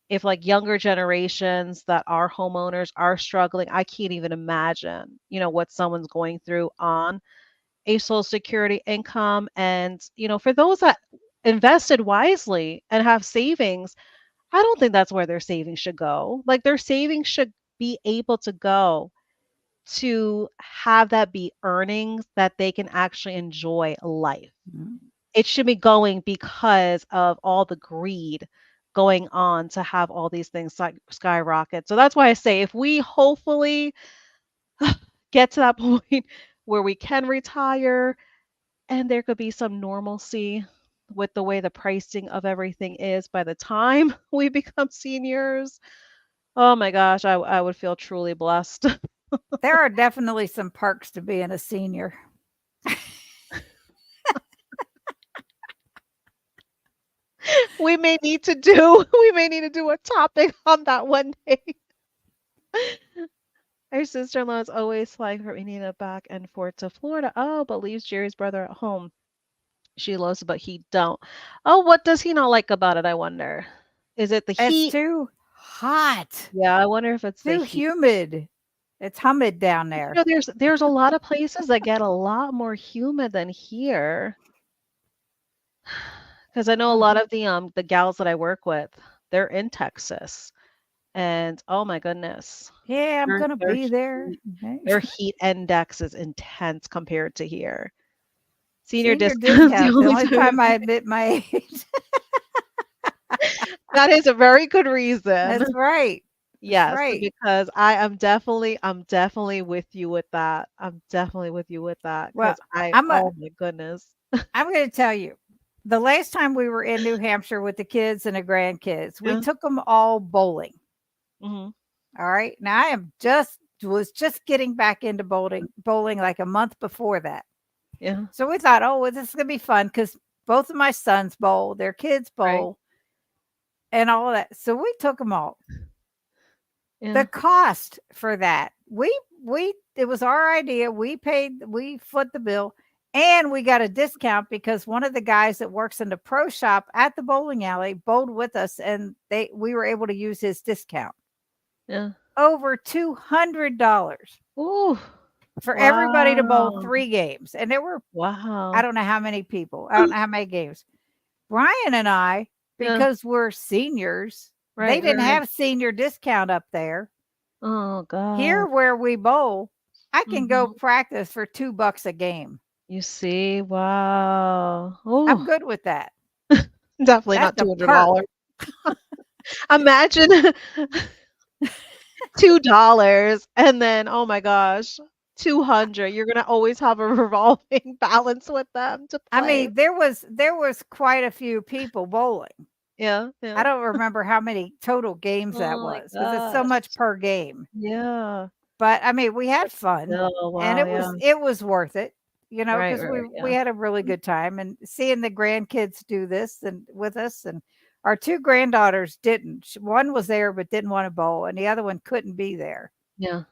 if like younger generations that are homeowners are struggling, I can't even imagine, what someone's going through on a social security income. And, for those that invested wisely and have savings, I don't think that's where their savings should go. Like, their savings should be able to go to have that be earnings that they can actually enjoy life. Mhm. It should be going because of all the greed going on to have all these things skyrocket. So that's why I say if we hopefully get to that point where we can retire and there could be some normalcy with the way the pricing of everything is by the time we become seniors. Oh my gosh, I would feel truly blessed. There are definitely some perks to being a senior. We may need to do a topic on that one day. Her sister-in-law is always flying from Indiana back and forth to Florida. Oh, but leaves Jerry's brother at home. She loves it, but he don't. Oh, what does he not like about it, I wonder? Is it the It's heat? too hot, Yeah, I wonder if it's the too heat. humid. It's humid down But, there. there's a lot of places that get a lot more humid than here. Because I know a lot of the gals that I work with, they're in Texas, and oh my goodness, Yeah, I'm their gonna their be there. heat Hey. their heat index is intense compared to here. Senior Senior discount's the discounts, the only only time. time I admit my age. That is a very good reason. That's right. That's Yes, right. because I'm definitely with you with that. I'm definitely with you with that Well, because I I'm a oh my goodness. I'm going to tell you. The last time we were in New Hampshire with the kids and the grandkids, we Yeah. took them all bowling. Hmm. All right. Now I am just was just getting back into bowling like a month before that. Yeah. So we thought, oh, well, this is gonna be fun because both of my sons bowl, their kids Right. bowl, and all of that. So we took them all. The Yeah. cost for that, we it was our idea. We foot the bill, and we got a discount because one of the guys that works in the pro shop at the bowling alley bowled with us, and we were able to use his discount. Yeah. Over $200 Ooh. for everybody to bowl Wow. 3 games, and there were I Wow. don't know how many people. I don't know how many games. Brian and I, Yeah. because we're seniors, they Right. Right. didn't Right. have senior discount up there. Oh Here God. where we bowl, I can go Hmm. practice for $2 a game. You see? Wow. I'm Oh, good with that. definitely That's not a perk. $200. Imagine $2 and then oh my gosh, 200. You're gonna always have a revolving balance with them to I play. mean, there was quite a few people bowling. Yeah, I yeah. don't remember how many total games that Oh my was because it's so gosh. much per game. Yeah. But, I mean, we had But fun, still, and wow, yeah. it was worth it, Right, because right, we right, we yeah. had a really good time, and seeing the grandkids do this and with us, and our 2 granddaughters didn't. One was there but didn't wanna bowl, and the other one couldn't be there. Yeah.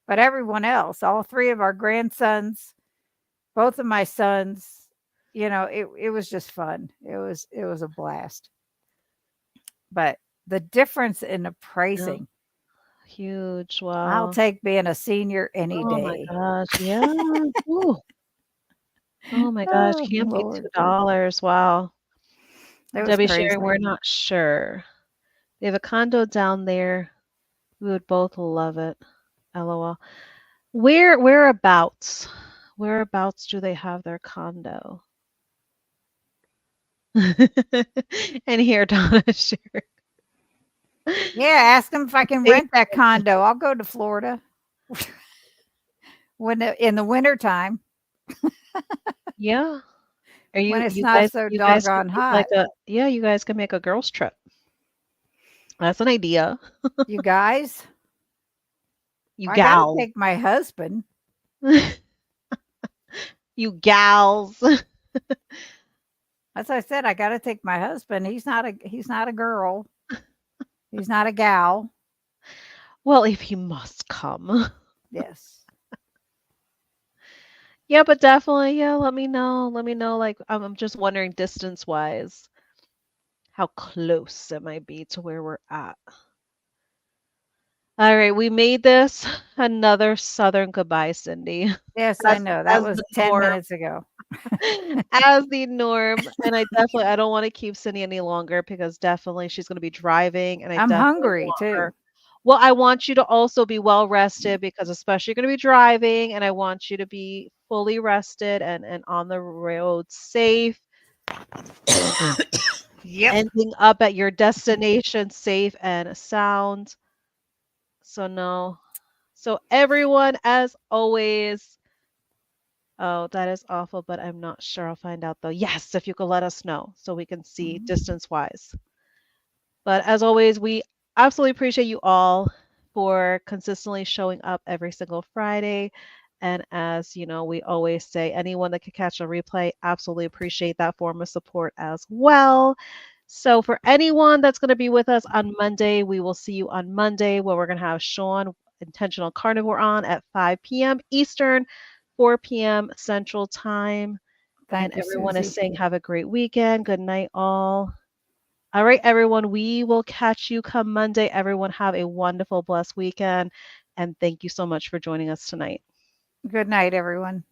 But everyone else, all 3 of our grandsons, both of my sons, it was just fun. It was a blast. But the difference in the Yeah. pricing, Huge, I'll wow. take being a senior any Oh my day. gosh, yeah. Ooh. Oh my gosh, Oh, can't beat Lord. $2. Wow. It was Debbie sharing, crazy. we're not sure. They have a condo down there. We would both love it. LOL. Whereabouts? Whereabouts do they have their condo? And here, Donna shared. Yeah, ask them if I can They- rent that condo. I'll go to Florida in the wintertime Yeah. Are when you it's you not guys so you guys could doggone make like hot. a yeah, you guys can make a girls trip. That's an idea. You guys, You I gotta gals. take my husband. You gals. As I said, I gotta take my husband. He's not a girl. He's not a gal. Well, if you must come. Yes. Yeah, but definitely, yeah, let me know. Let me know. Like, I'm just wondering distance-wise, how close it might be to where we're at. All right, we made this another Southern goodbye, Cindy. Yes, I As know. That as was the 10 norm. minutes ago. As the norm. And I don't want to keep Cindy any longer because definitely she's going to be driving and I I'm definitely hungry want her. too. Well, I want you to also be well rested because especially you're going to be driving and I want you to be fully rested and on the road safe, Yep. ending up at your destination safe and sound. So no. So everyone, as always, oh, that is awful, but I'm not sure. I'll find out though. Yes, if you could let us know so we can see Mhm. distance wise. But as always, we absolutely appreciate you all for consistently showing up every single Friday. And as you know, we always say, anyone that can catch a replay, absolutely appreciate that form of support as well. So for anyone that's going to be with us on Monday, we will see you on Monday where we're going to have Sean Intentional Carnivore on at 5 p.m. Eastern, 4 p.m. Central Time. And Thank you, everyone is Susie. saying have a great weekend. Good night, all. All right, everyone. We will catch you come Monday. Everyone have a wonderful, blessed weekend. And thank you so much for joining us tonight. Good night, everyone.